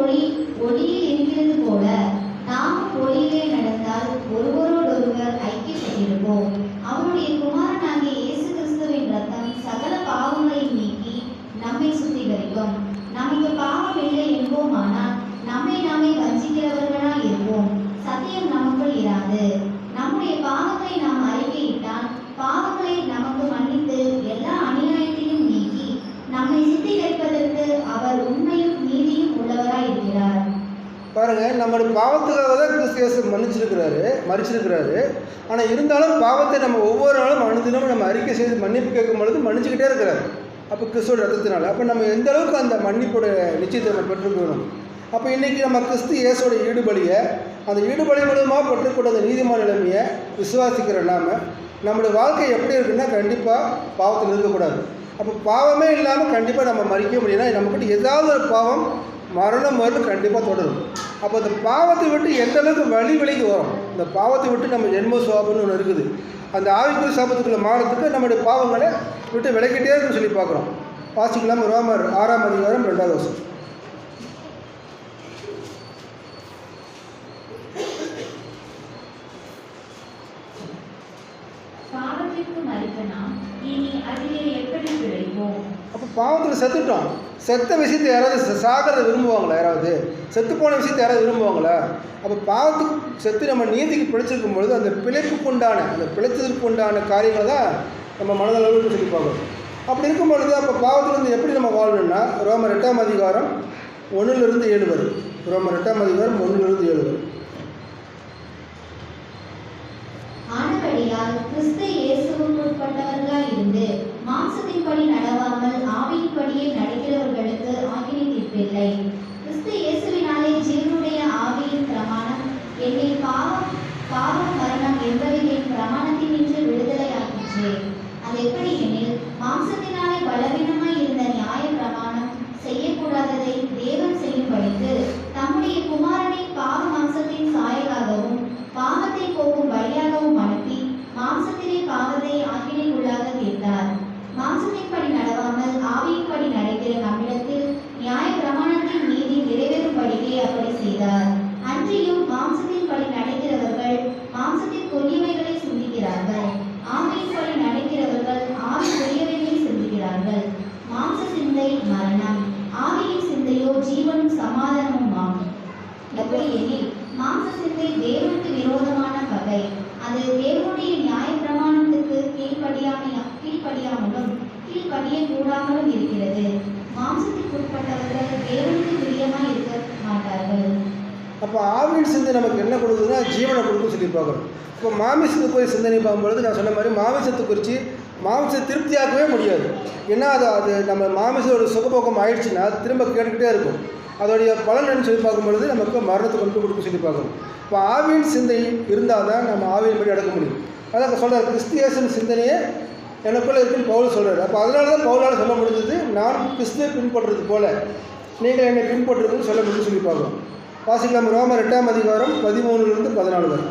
ஒளியில் இருக்கிறது போல நாம் ஒளியிலே நடந்தால் ஒருவரோடொருவர் ஐக்கியப்பட்டிருப்போம். அவருடைய குமாரனாகிய இயேசு கிறிஸ்துவின் ரத்தம் சகல பாவங்களையும் நீக்கி நம்மை சுத்திகரிக்கும். நமக்கு பாவம் இல்லை என்போமானால் நம்மை நாமே வஞ்சிக்கிறவர்களாய் இருப்போம். சத்தியம் நமக்குள் இராது. நம்முடைய பாவங்களை நாம் அறிக்கையிட்டால் பாவங்களை நமக்கு மன்னித்து எல்லா அநியாயத்தையும் நீக்கி நம்மை சுத்திகரிப்பதற்கு அவர் உண்மையும் நீதியும் உள்ளவராய் இருக்கிறார். பாருங்கள், நம்மளுடைய பாவத்துக்காக தான் கிறிஸ்து இயேசு மரிச்சிருக்கிறாரு. ஆனால் இருந்தாலும் பாவத்தை நம்ம ஒவ்வொரு நாளும் அனுதினமும் நம்ம அறிக்கை செய்து மன்னிப்பு கேட்கும் பொழுது மன்னிச்சுக்கிட்டே இருக்கிறார். அப்போ கிறிஸ்துவோட ரத்தத்தினால அப்போ நம்ம எந்த அளவுக்கு அந்த மன்னிப்போட நிச்சயத்தை நம்ம பெற்றுக்கணும். அப்போ இன்றைக்கி நம்ம கிறிஸ்து இயேசோட ஈடுபலியை அந்த ஈடுபலி மூலமாக பெற்றுக்கூட அந்த நீதிமான நிலைமையை விசுவாசிக்கிற நம்மளுடைய வாழ்க்கை எப்படி இருக்குன்னா கண்டிப்பாக பாவத்தில் இருக்கக்கூடாது. அப்போ பாவமே இல்லாமல் கண்டிப்பாக நம்ம மறிக்க முடியும்னா நம்மக்கிட்ட ஏதாவது ஒரு பாவம் மரணம் வரலும் கண்டிப்பாக தொடரும். அப்போ அந்த பாவத்தை விட்டு எந்த அளவுக்கு வழிக்கு வரும். இந்த பாவத்தை விட்டு நம்ம ஜென்ம சுவாபம்னு ஒன்று இருக்குது. அந்த ஆவிக்குரிய சாபத்துக்குள்ளே மாறத்துக்கு நம்முடைய பாவங்களை விட்டு விலகிட்டே இருக்குன்னு சொல்லி பார்க்குறோம். வாசிக்கலாம். ரோமர் 6ஆம் அதிகாரம் 2வது வசனம். பாவத்திற்கு மரித்த நாம் இனி அதிலே எப்படி பிழைப்போம்? அப்போ பாவத்தில் செத்துட்டோம். செத்த விஷயத்தை யாராவது சாகிறத விரும்புவாங்களா? யாராவது செத்து போன விஷயத்தை யாராவது விரும்புவாங்களா? அப்போ பாவத்துக்கு செத்து நம்ம நீதிக்கு பிழைச்சிருக்கும் பொழுது அந்த பிழைத்ததற்கு உண்டான காரியங்களை தான் நம்ம மனதளவுக்கு சொல்லி பார்க்கணும். அப்படி இருக்கும் பொழுது அப்போ பாவத்திலிருந்து எப்படி நம்ம வாழணும்னா ரோமர் 8ஆம் அதிகாரம் 1-7 வரை. ரோமர் 8ஆம் அதிகாரம் 1-7 வரை. ஆனபடியால் கிறிஸ்து இயேசுவுக்கு உட்பட்டவர்களாய் இருந்து மாம்சத்தின்படி நடவாமல் ஆவியின்படியே நடக்கிறவர்களுக்கு ஆக்கினை தீர்ப்பில்லை. கிறிஸ்து இயேசுவினாலே ஜீவனுடைய ஆவியின் பிரமாணம் என்னை பாவம் மரணம் என்பவைகளின் பிரமாணத்தினின்று விடுதலையாக்கிற்று. அது எப்படி எனில், மாம்சத்தினாலே பலவீனமாய் இருந்த நியாய பிரமாணம் செய்யக்கூடாததை தேவன் செய்யும்படிக்கு தம்முடைய குமாரனை பாவ மாம்சத்தின் சாயலாகவும் பாவத்தை போக்கும் வழியாகவும் அனுப்பி மாம்சத்திலே பாவத்தை ஆக்கினைக்குள்ளாக தீர்த்தார். மாம்சத்தின்படி நடவாமல் ஆவியின்படி நடக்கிற நம்மிடத்தில் நியாய பிரமாணத்தின் நீதி நிறைவேறும்படியே அப்படி செய்தார். அன்றியும் மாம்சத்தின்படி நடக்கிறவர்கள் மாம்சத்திற்குரியவைகளை சிந்திக்கிறார்கள், ஆவியின்படி நடக்கிறவர்கள் ஆவிக்குரியவைகளை சிந்திக்கிறார்கள். மாம்ச சிந்தை மரணம், ஆவியின் சிந்தையோ ஜீவனும் சமாதானமும் ஆகும். எப்படி எனில், மாம்ச சிந்தை தேவனுக்கு விரோதமான பகை. அது தேவனுடைய நியாய பிரமாணத்துக்கு கீழ்ப்படியாமலும் கீழ்ப்படிய கூடாமலும் இருக்கிறது. மாம்சத்திற்குட்பட்டவர்கள் தேவனுக்கு அப்போ ஆவியின் சிந்தை நமக்கு என்ன கொடுக்குதுன்னா ஜீவனை கொடுக்குன்னு சொல்லி பார்க்குறோம். இப்போ மாமிசத்துக்கு போய் சிந்தனை பார்க்கும்பொழுது நான் சொன்ன மாதிரி மாமிசத்தை குறித்து மாமிசத்தை திருப்தியாக்கவே முடியாது. ஏன்னா அது நம்ம மாமிசத்தோட சுகபோகம் ஆயிடுச்சுன்னா திரும்ப கேட்டுக்கிட்டே இருக்கும். அதோடைய பலன் என்ன சொல்லி பார்க்கும்பொழுது நமக்கு மரணத்தை கொண்டு கொடுக்க சொல்லி பார்க்கணும். இப்போ ஆவியின் சிந்தை இருந்தால் தான் நம்ம ஆவியின் படி அடக்க முடியும். அதான் சொல்கிறார், கிறிஸ்தியேசன் சிந்தனையே எனக்குள்ளே இருக்குன்னு பவுல் சொல்கிறார். அப்போ அதனால தான் பவுலால் சொல்ல முடிஞ்சது, நான் கிறிஸ்துவை பின்பற்றுறது போல நீங்கள் என்னை பின்பற்றுறதுன்னு சொல்ல முடியும்னு சொல்லி பார்க்கணும். வாசிக்கலாம் ரோமர் 8ஆம் அதிகாரம் 13 to 14 வரை.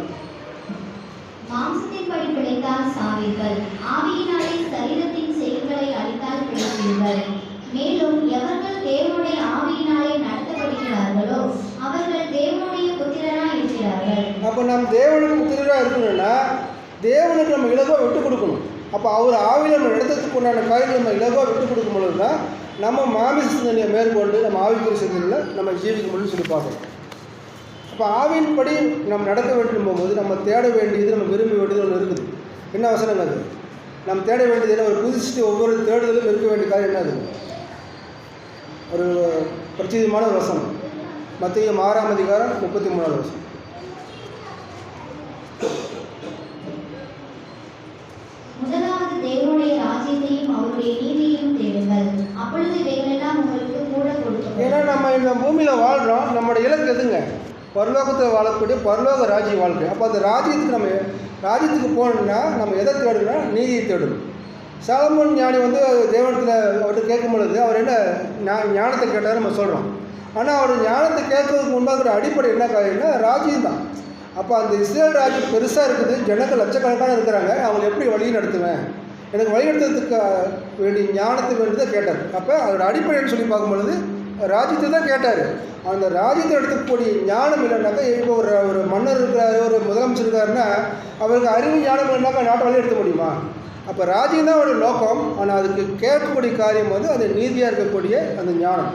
மாம்சத்தின்படி பிழைத்தால் சாவீர்கள், ஆவியினாலே சரீரத்தின் செயல்களை அழித்தால் பிழைப்பீர்கள். மேலும் எவர்கள் தேவனுடைய ஆவியினாலே நடத்தப்படுகிறார்களோ அவர்கள் தேவனுடைய புத்திரராய் இருக்கிறார்கள். அப்போ நாம் தேவனுக்கு புத்திரராக இருக்கணும்னா தேவனுக்கு நம்ம இலகுவாக விட்டு கொடுக்கணும். அப்போ அவர் ஆவியில் நம்ம நடத்துறதுக்கு உண்டான காரியங்கள் நம்ம இலகுவாக விட்டு கொடுக்கும் பொழுது தான் நம்ம மாமிச சிந்தனையை மேற்கொண்டு நம்ம ஆவிக்குரிய சிந்தனையில் நம்ம ஜீவிக்க முடியும்னு சொல்லி பார்க்கணும். அப்போ ஆவியின்படி நம்ம நடக்க வேண்டும் போகும்போது நம்ம தேட வேண்டியது, நம்ம விரும்ப வேண்டியது ஒன்று இருக்குது. என்ன வசனம் அது? நம்ம தேட வேண்டியது என்ன? ஒரு புதுசிட்டு ஒவ்வொரு தேடுதலும் இருக்க வேண்டிய காரியம் என்ன? அது ஒரு பிரச்சிதமான ஒரு வசனம். மத்தேயு 6ஆம் அதிகாரம் 33வது வசனம். முதலாவது தேவனுடைய ராஜ்யத்தையும் அவருடைய நீதியையும் தேடுங்கள், அப்பொழுது இவைகளெல்லாம் உங்களுக்கு கூட கொடுக்கப்படும். ஏன்னா நம்ம இந்த பூமியில் வாழ்கிறோம், நம்மளோட இலக்கு எதுங்க? பரலோகத்தில் வாழக்கூடிய பரலோக ராஜ்ய வாழ்க்கை. அப்போ அந்த ராஜ்யத்துக்கு போகணுன்னா நம்ம எதை தேடணும்னா நீதியை தேடணும். சாலமோன் ஞானி தேவனத்தில் அவர்கிட்ட கேட்கும் பொழுது அவர் என்ன ஞானத்தை கேட்டார் நம்ம சொல்கிறோம். ஆனால் அவர் ஞானத்தை கேட்கறதுக்கு முன்பாக அடிப்படை என்ன காரியம்னா ராஜ்யம் தான். அப்போ அந்த இஸ்ரேல் ராஜ்யம் பெருசாக இருக்குது, ஜனங்கள் லட்சக்கணக்கான இருக்கிறாங்க, அவங்களை எப்படி வழி நடத்துவேன், எனக்கு வழி நடத்துறதுக்கு வேண்டிய ஞானத்தை வேண்டியதை கேட்டார். அப்போ அதோட அடிப்படைன்னு சொல்லி பார்க்கும்பொழுது ராஜ்யத்தை தான் கேட்டார். அந்த ராஜ்யத்தை எடுத்துக்கூடிய ஞானம் இல்லைன்னாக்கா, இப்போ ஒரு மன்னர் இருக்கிறாரு, ஒரு முதலமைச்சர் இருக்காருன்னா அவருக்கு அறிவு ஞானம் இல்லைனாக்கா நாட்டை வழி எடுத்த முடியுமா? அப்போ ராஜ்யம் தான் அவருடைய நோக்கம். ஆனால் அதுக்கு கேட்கக்கூடிய காரியம் அது நீதியாக இருக்கக்கூடிய அந்த ஞானம்.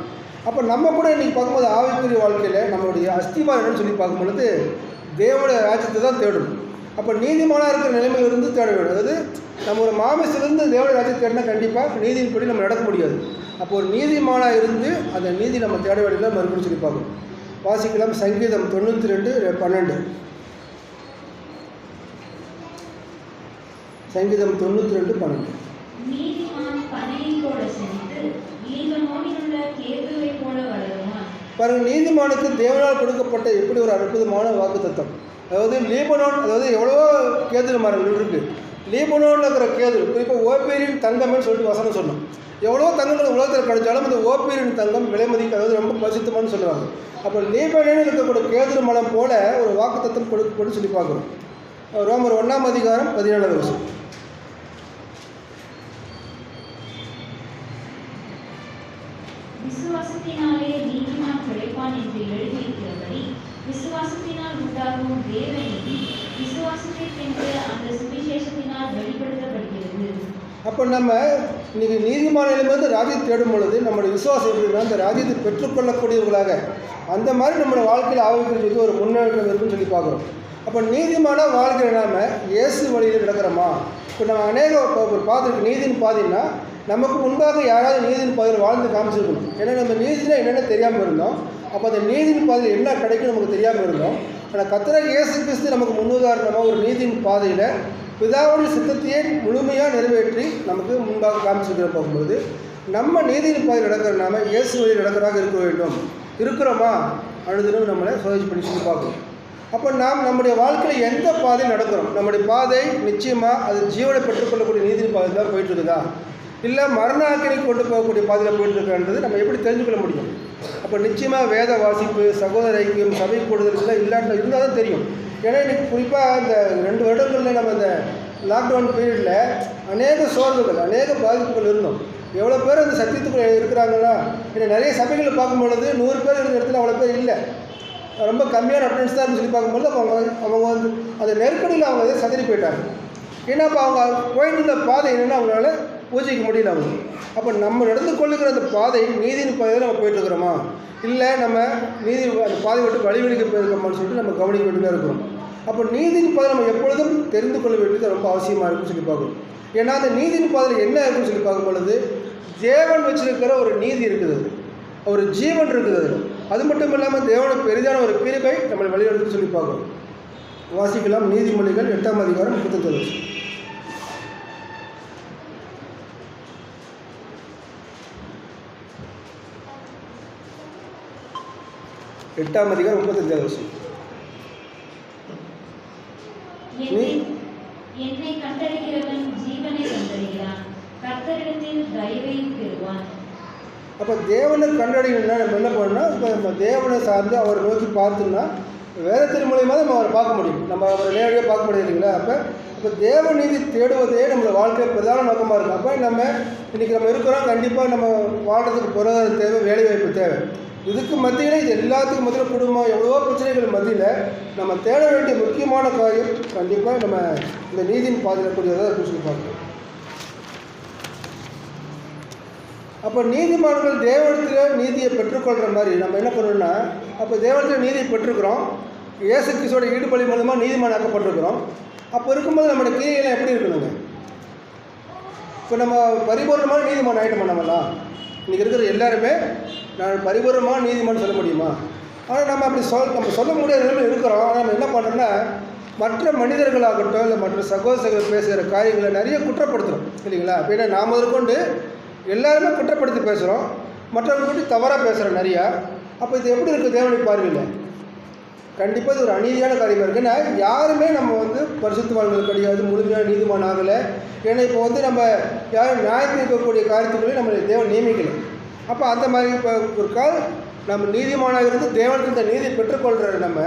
அப்போ நம்ம கூட இன்றைக்கி பார்க்கும்போது ஆவிக்குரிய வாழ்க்கையில் நம்மளுடைய அஸ்திவாரம் என்னன்னு சொல்லி பார்க்கும்பொழுது தேவனுடைய ராஜ்யத்தை தான் தேடணும். அப்போ நீதிமானாக இருக்கிற நிலைமையிலிருந்து தேட வேண்டும். அதாவது நம்ம ஒரு மாமிசத்திலிருந்து தேவனுடைய ராஜ்யத்தை தேடினா கண்டிப்பாக நீதியின்படி நம்ம நடக்க முடியாது. அப்போ ஒரு நீதிமானாக இருந்து அந்த நீதி நம்ம தேட வேண்டியதான் மறுபடியும் சொல்லி பார்க்கணும். வாசிக்கலாம் சங்கீதம் 92:12. சங்கீதம் 92:12. நீதிமான் பனையைப் போல செழித்து, லீபனோனிலுள்ள கேதுருவைப் போல வளருவான். பாருங்கள், நீதிமானுக்கு தேவனால் கொடுக்கப்பட்ட எப்படி ஒரு அற்புதமான வாக்குத்தத்தம். அதாவது லீபனோன், அதாவது எவ்வளவோ கேதுரு மரங்கள் இருக்குது. லீபனோனில் இருக்கிற கேதுரு, குறிப்பாக ஓப்பீரின் தங்கம்னு சொல்லிட்டு வசனம் சொன்னோம். எவ்வளோ தங்கங்கள் உலகத்தில் கிடைச்சாலும் இந்த ஓப்பீரின் தங்கம் விலை மதிக்காதது, ரொம்ப பரிசுத்தமானு சொல்லுவாங்க. அப்போ லீபனோனில் இருக்கக்கூடிய கேதுரு மலம் போல ஒரு வாக்குத்தத்தம் கொடுக்கப்பட்டு சொல்லி பார்க்குறோம். ரோமர் 1ஆம் அதிகாரம் 17வது வசனம். விசுவாசத்தினாலே நீதிமான் பிழைப்பான் என்று எழுதியிருக்கிறபடி, விசுவாசத்தினால் உண்டாகும் தேவ நீதி விசுவாசத்திற்கென்று அந்த சுவிசேஷத்தினால் வெளிப்படுத்தப்படுகிறது. அப்போ நம்ம இன்றைக்கி நீதிமானிலிருந்து ராஜ்யத்தை தேடும் பொழுது நம்மளுடைய விசுவாசம் எப்படின்னா அந்த ராஜ்யத்தை பெற்றுக்கொள்ளக்கூடியவர்களாக அந்த மாதிரி நம்மளோட வாழ்க்கையில் ஆவிக்குரிய ஒரு முன்னேற்றம் இருக்குன்னு சொல்லி பார்க்குறோம். அப்போ நீதிமான வாழ்க்கையில் நாம் இயேசு வழியில் நடக்கிறோமா? இப்போ நம்ம அநேக பார்த்துருக்கு நீதியின் பாதின்னா நமக்கு முன்பாக யாராவது நீதியின் பாதையில் வாழ்ந்து காமிச்சிருக்கணும். ஏன்னா நம்ம நீதினா என்னென்ன தெரியாமல் இருந்தோம். அப்போ அந்த நீதியின் பாதையில் என்ன கிடைக்கும் நமக்கு தெரியாமல் இருந்தோம். ஆனால் கர்த்தராகிய இயேசு கிறிஸ்து நமக்கு முன்னுதாரணமாக ஒரு நீதியின் பாதையில் பிதாவுடைய சித்தத்தையே முழுமையாக நிறைவேற்றி நமக்கு முன்பாக காமிச்சிருக்கிற போகும்போது நம்ம நீதியின் பாதையில் நடக்கிற நாம இயேசு வழியில் நடக்கிறதாக இருக்க வேண்டும். இருக்கிறோமா? அனுதினம் நம்மளை சோதிச்சு பண்ணி சொல்லி பார்க்கணும். அப்போ நாம் நம்முடைய வாழ்க்கையில் எந்த பாதையில் நடக்கிறோம்? நம்முடைய பாதை நிச்சயமாக அது ஜீவனை பெற்றுக்கொள்ளக்கூடிய நீதியின் பாதையில் தான் போயிட்டுருக்குதா, இல்லை மரண ஆக்கினைக்கு கொண்டு போகக்கூடிய பாதையில் போயிட்டுருக்கான்றது நம்ம எப்படி தெரிஞ்சுக்கொள்ள முடியும்? அப்போ நிச்சயமாக வேத வாசிப்பு, சகோதர ஐக்கியம், சபை கூடுதல் இல்லாட்ட இருந்தால் தான் தெரியும். ஏன்னா இன்றைக்கி குறிப்பாக இந்த 2 வருடங்களில் நம்ம இந்த லாக்டவுன் பீரியடில் அநேக சோர்வுகள், அநேக பாதிப்புகள் இருந்தோம். எவ்வளோ பேர் அந்த சத்தியத்துக்குள்ளே இருக்கிறாங்களா? ஏன்னா நிறைய சபைகளை பார்க்கும்பொழுது 100 பேர் இருந்த இடத்துல அவ்வளோ பேர் இல்லை, ரொம்ப கம்மியான அட்டெண்டன்ஸ் தான் சொல்லி பார்க்கும்போது அவங்க அந்த நெருக்கடியில் அவங்க சதறி போயிட்டாங்க. ஏன்னா இப்போ அவங்க போயிட்டு இருந்த பாதை என்னென்னா அவங்களால பூஜைக்க முடியல அவங்க. அப்போ நம்ம நடந்து கொள்ளுகிற அந்த பாதை நீதியின் பாதையில் நம்ம போயிட்டுருக்கிறோமா, இல்லை நம்ம நீதி அந்த பாதை விட்டு வழிவெளிக்க போயிருக்கோமான்னு சொல்லிட்டு நம்ம கவனிக்க வேண்டியதாக இருக்கிறோம். அப்போ நீதியின் பாதை நம்ம எப்பொழுதும் தெரிந்து கொள்ள வேண்டியது ரொம்ப அவசியமாக இருக்குன்னு சொல்லி பார்க்கணும். ஏன்னா அந்த நீதியின் பாதையில் என்ன இருக்குன்னு சொல்லி பார்க்கும் பொழுது தேவன் வச்சிருக்கிற ஒரு நீதி இருக்குது, ஒரு ஜீவன் இருக்குது. அதில் அது மட்டும் இல்லாமல் தேவனுடைய பெரிதான ஒரு கிருபை நம்மளை வழிநடத்தி சொல்லி பார்க்கணும். வாசிக்கலாம் நீதிமொழிகள் 8ஆம் அதிகாரம் 35 வருஷம். 8ஆம் அதிகாரம் 35 வருஷம். என்னை கண்டறிகிறவன் ஜீவனை கண்டறிகிறான், கர்த்தரிடத்தில் தயவையும் பெறுவான். அப்போ தேவனை கண்டறியணும்னா நம்ம என்ன பண்ணணும்னா, இப்போ நம்ம தேவனை சார்ந்து அவரை நோக்கி பார்த்தோம்னா வேதத்தின் மூலியமாக நம்ம அவரை பார்க்க முடியும். நம்ம அவரை நேரடியாக பார்க்க முடியாது இல்லைங்களா? அப்போ தேவ நீதி தேடுவதே நம்மளோட வாழ்க்கை பிரதான நோக்கமாக இருக்கும். அப்போ நம்ம இன்றைக்கி நம்ம இருக்கிறோம், கண்டிப்பாக நம்ம வாழ்கிறதுக்கு பொருளாதார தேவை, வேலைவாய்ப்பு தேவை. இதுக்கு மத்தியில் இது எல்லாத்துக்கும் மத்தியில் குடும்பம் எவ்வளவோ பிரச்சனைகள் மத்தியில் நம்ம தேட வேண்டிய முக்கியமான காரியம் கண்டிப்பாக நம்ம இந்த நீதியின் பாதிக்கக்கூடியதாக இருக்குன்னு சொல்லி பார்க்கணும். அப்போ நீதிமான்கள் தேவனத்தில் நீதியை பெற்றுக்கொள்கிற மாதிரி நம்ம என்ன பண்ணணும்னா, அப்போ தேவனத்தில் நீதியை பெற்றுக்கிறோம், இயேசு கிறிஸ்துவோட ஈடுபலி மூலமாக நீதிமானாக்கப்பட்டிருக்கிறோம். அப்போ இருக்கும்போது நம்மளோட கிரியையெல்லாம் எப்படி இருக்கணுங்க? இப்போ நம்ம பரிபூர்ணமான நீதிமான் ஆகிட்டோமா? நம்மலாம் இன்றைக்கி இருக்கிற எல்லாருமே நான் பரிபூர்ணமான நீதிமான் சொல்ல முடியுமா? ஆனால் நம்ம அப்படி நம்ம சொல்ல முடியாத நிலைமையில் இருக்கிறோம். ஆனால் நம்ம என்ன பண்ணுறோம்னா, மற்ற மனிதர்களாகட்டும் இல்லை மற்ற சகோதரர்கள் பேசுகிற காரியங்களை நிறைய குற்றப்படுத்துகிறோம் இல்லைங்களா? அப்படின்னா நாம் முதற்கொண்டு எல்லாருமே குற்றப்படுத்தி பேசுகிறோம், மற்றவங்க பற்றி தவறாக பேசுகிறோம் நிறையா. அப்போ இது எப்படி இருக்குது தேவனுடைய பார்வையில்? கண்டிப்பாக இது ஒரு அநீதியான காரியமாக இருக்குது. ஏன்னா யாருமே நம்ம பரிசுத்தவான்கள் கிடையாது, முழுமையான நீதிமான் ஆகலை. ஏன்னா இப்போ நம்ம யாரும் நியாயத்தில் இருக்கக்கூடிய காரியத்துக்குள்ளே நம்ம தேவன் நியமிக்கலை. அப்போ அந்த மாதிரி இப்போ ஒரு நம்ம நீதிமானாக இருந்து தேவனுக்கு இந்த நீதியை பெற்றுக்கொள்கிற நம்ம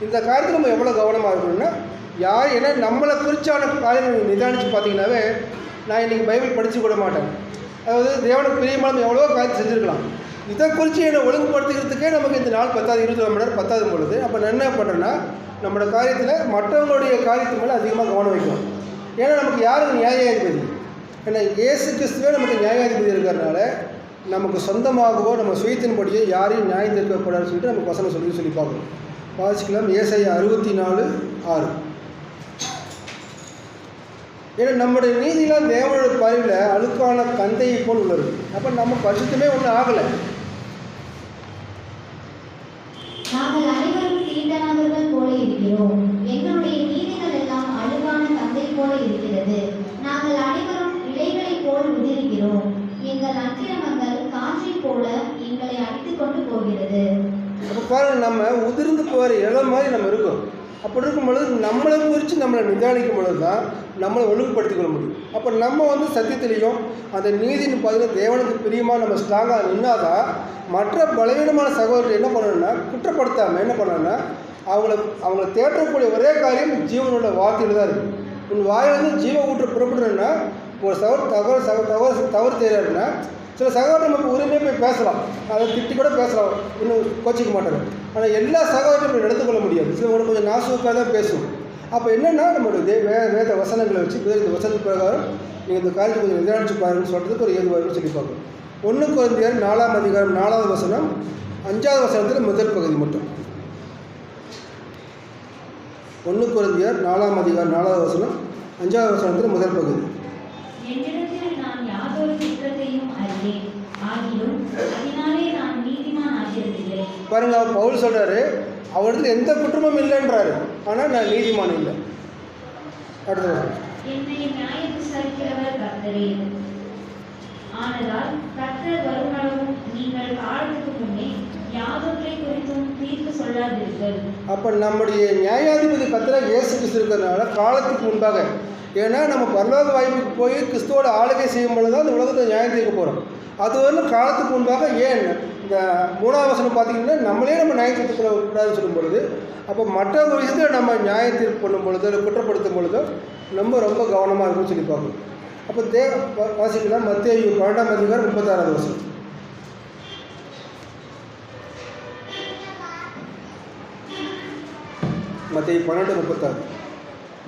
இந்த காரியத்தில் நம்ம எவ்வளோ கவனமாக இருக்கணும்னா, ஏன்னா நம்மளை குறித்தான காரியங்கள் நிதானித்து பார்த்தீங்கன்னாவே, நான் இன்றைக்கி பைபிள் படித்து கூட மாட்டேன். அதாவது தேவனுக்கு பிரியமான எவ்வளோ காரியத்தை செஞ்சுருக்கலாம். இதை குறித்து என்னை ஒழுங்குபடுத்திக்கிறதுக்கே நமக்கு இந்த நாள் 24 மணி நேரம் பத்தாது பொழுது. அப்போ நான் என்ன பண்ணுறேன்னா, நம்மளோட காரியத்தில் மற்றவங்களுடைய காரியத்து மேலே அதிகமாக கவனம் வைக்கணும். ஏன்னா நமக்கு யாருக்கு நியாயாதிபதி? ஏன்னா இயேசு கிறிஸ்துவே நமக்கு நியாயாதிபதி இருக்கிறதுனால நமக்கு சொந்தமாகவோ நம்ம சுயத்தின்படியே யாரையும் நியாயம் தீர்க்கக்கூடாதுன்னு சொல்லிட்டு நமக்கு வசனம் சொல்லி பார்க்கணும். வாசிக்கலாம் ஏசாயா 64:6. ஏன்னா நம்முடைய நீதியெல்லாம் தேவனுடைய பார்வையில் அழுக்கான கந்தையை போல் உள்ளது. அப்போ நம்ம பரிசுத்தமே ஒன்றும் ஆகலை. நாங்கள் அனைவரும் தீண்டனவர்கள் போல இருக்கிறோம், எங்களுடைய நீதிகள் எல்லாம் அழுக்கான கந்தை போல இருக்கிறது. நாங்கள் அனைவரும் இலைகளை போல் உதிர்கிறோம், எங்கள் அக்கிரமங்கள் காற்றை போல எங்களை அடித்துக் கொண்டு போகிறது. அப்போ பாருங்கள், நம்ம உதிர்ந்து போகிற இடம் மாதிரி நம்ம இருக்கோம். அப்படி இருக்கும் பொழுது நம்மளை குறித்து நம்மளை நிதானிக்கும் பொழுது தான் நம்மளை ஒழுங்குபடுத்திக் கொள்ள முடியும். அப்போ நம்ம சத்தியத்திலையும் அந்த நீதினு பார்த்தீங்கன்னா தேவனுக்கு பிரியமாக நம்ம ஸ்ட்ராங்காக நின்னாதான் மற்ற பலவீனமான சகோதரர்கள் என்ன பண்ணணும்னா, குற்றப்படுத்தாமல் என்ன பண்ணணும்னா, அவங்கள தேற்றக்கூடிய ஒரே காரியம் ஜீவனோட வார்த்தையில் தான் இருக்குது. உன் வாயிலிருந்து ஜீவ ஊற்று புறப்படணுன்னா, ஒரு தவறு செய்கிறாருன்னா சில சகோதரர் நமக்கு உரிமையாக போய் பேசலாம், அதை திட்டி கூட பேசலாம், இன்னும் கோச்சிக்க மாட்டாங்க. ஆனால் எல்லா சகோதரரும் எடுத்துக்கொள்ள முடியாது. சில கொஞ்சம் நாசுக்காக தான் பேசுவோம். அப்போ என்னென்னா, நம்மளுடைய வேத வசனங்களை வச்சு இந்த வசன பிரகாரம் நீங்கள் இந்த காரியத்தை கொஞ்சம் நிதானிச்சு பாருங்கன்னு சொல்கிறதுக்கு ஒரு ஏதுவாக சொல்லி பார்க்கணும். 1 கொரிந்தியர் 4ஆம் அதிகாரம் 4வது வசனம் 5வது வசனத்தில் முதல் பகுதி மட்டும். 1 கொரிந்தியர் 4ஆம் அதிகாரம் 4வது வசனம் 5வது வசனத்தில் முதல் பகுதி. என்னிடத்தில் நான் யாதொரு குற்றத்தையும் அறியேன், ஆகிலும் அதனாலே நான் நீதிமான் ஆகிறதில்லை. பாருங்க, அவர் பவுல் சொல்றாரு, அவரிடத்துல எந்த குற்றமும் இல்லைன்றாரு, ஆனால் நான் நீதிமான் இல்லை. அடுத்த என்னை நியாயம் விசாரிக்கிறவர் கர்த்தரே. ஆனதால் கர்த்தர் வருமளவும் நீங்கள் காலத்துக்கு முன்னே யாதொன்றை குறித்தும் தீர்ப்பு சொல்லாதீர்கள். அப்போ நம்முடைய நியாயாதிபதி கர்த்தர் இயேசு கிறிஸ்து இருக்கிறதுனால காலத்துக்கு முன்பாக, ஏன்னா நம்ம பரலோக வாய்ப்புக்கு போய் கிறிஸ்துவோட ஆளுகை செய்யும் பொழுது தான் அந்த உலகத்தை நியாயம் தீர்க்க போகிறோம். அது வந்து காலத்துக்கு முன்பாக. ஏன் இந்த 3வது வசனம் பார்த்தீங்கன்னா, நம்மளே நம்ம நியாயம் தீர்க்கக்கூடாதுன்னு சொல்லும் பொழுது, அப்போ மற்றவங்க விஷயத்தில் நம்ம நியாய தீர்ப்பு பண்ணும் பொழுதோ இல்லை குற்றப்படுத்தும் பொழுதோ ரொம்ப கவனமாக இருக்குன்னு சொல்லி பார்க்கணும். அப்போ வாசிக்கலாம் மத்தேயு 12ஆம் அதிகாரம் 36வது வசனம். மத்தேயு 12:36.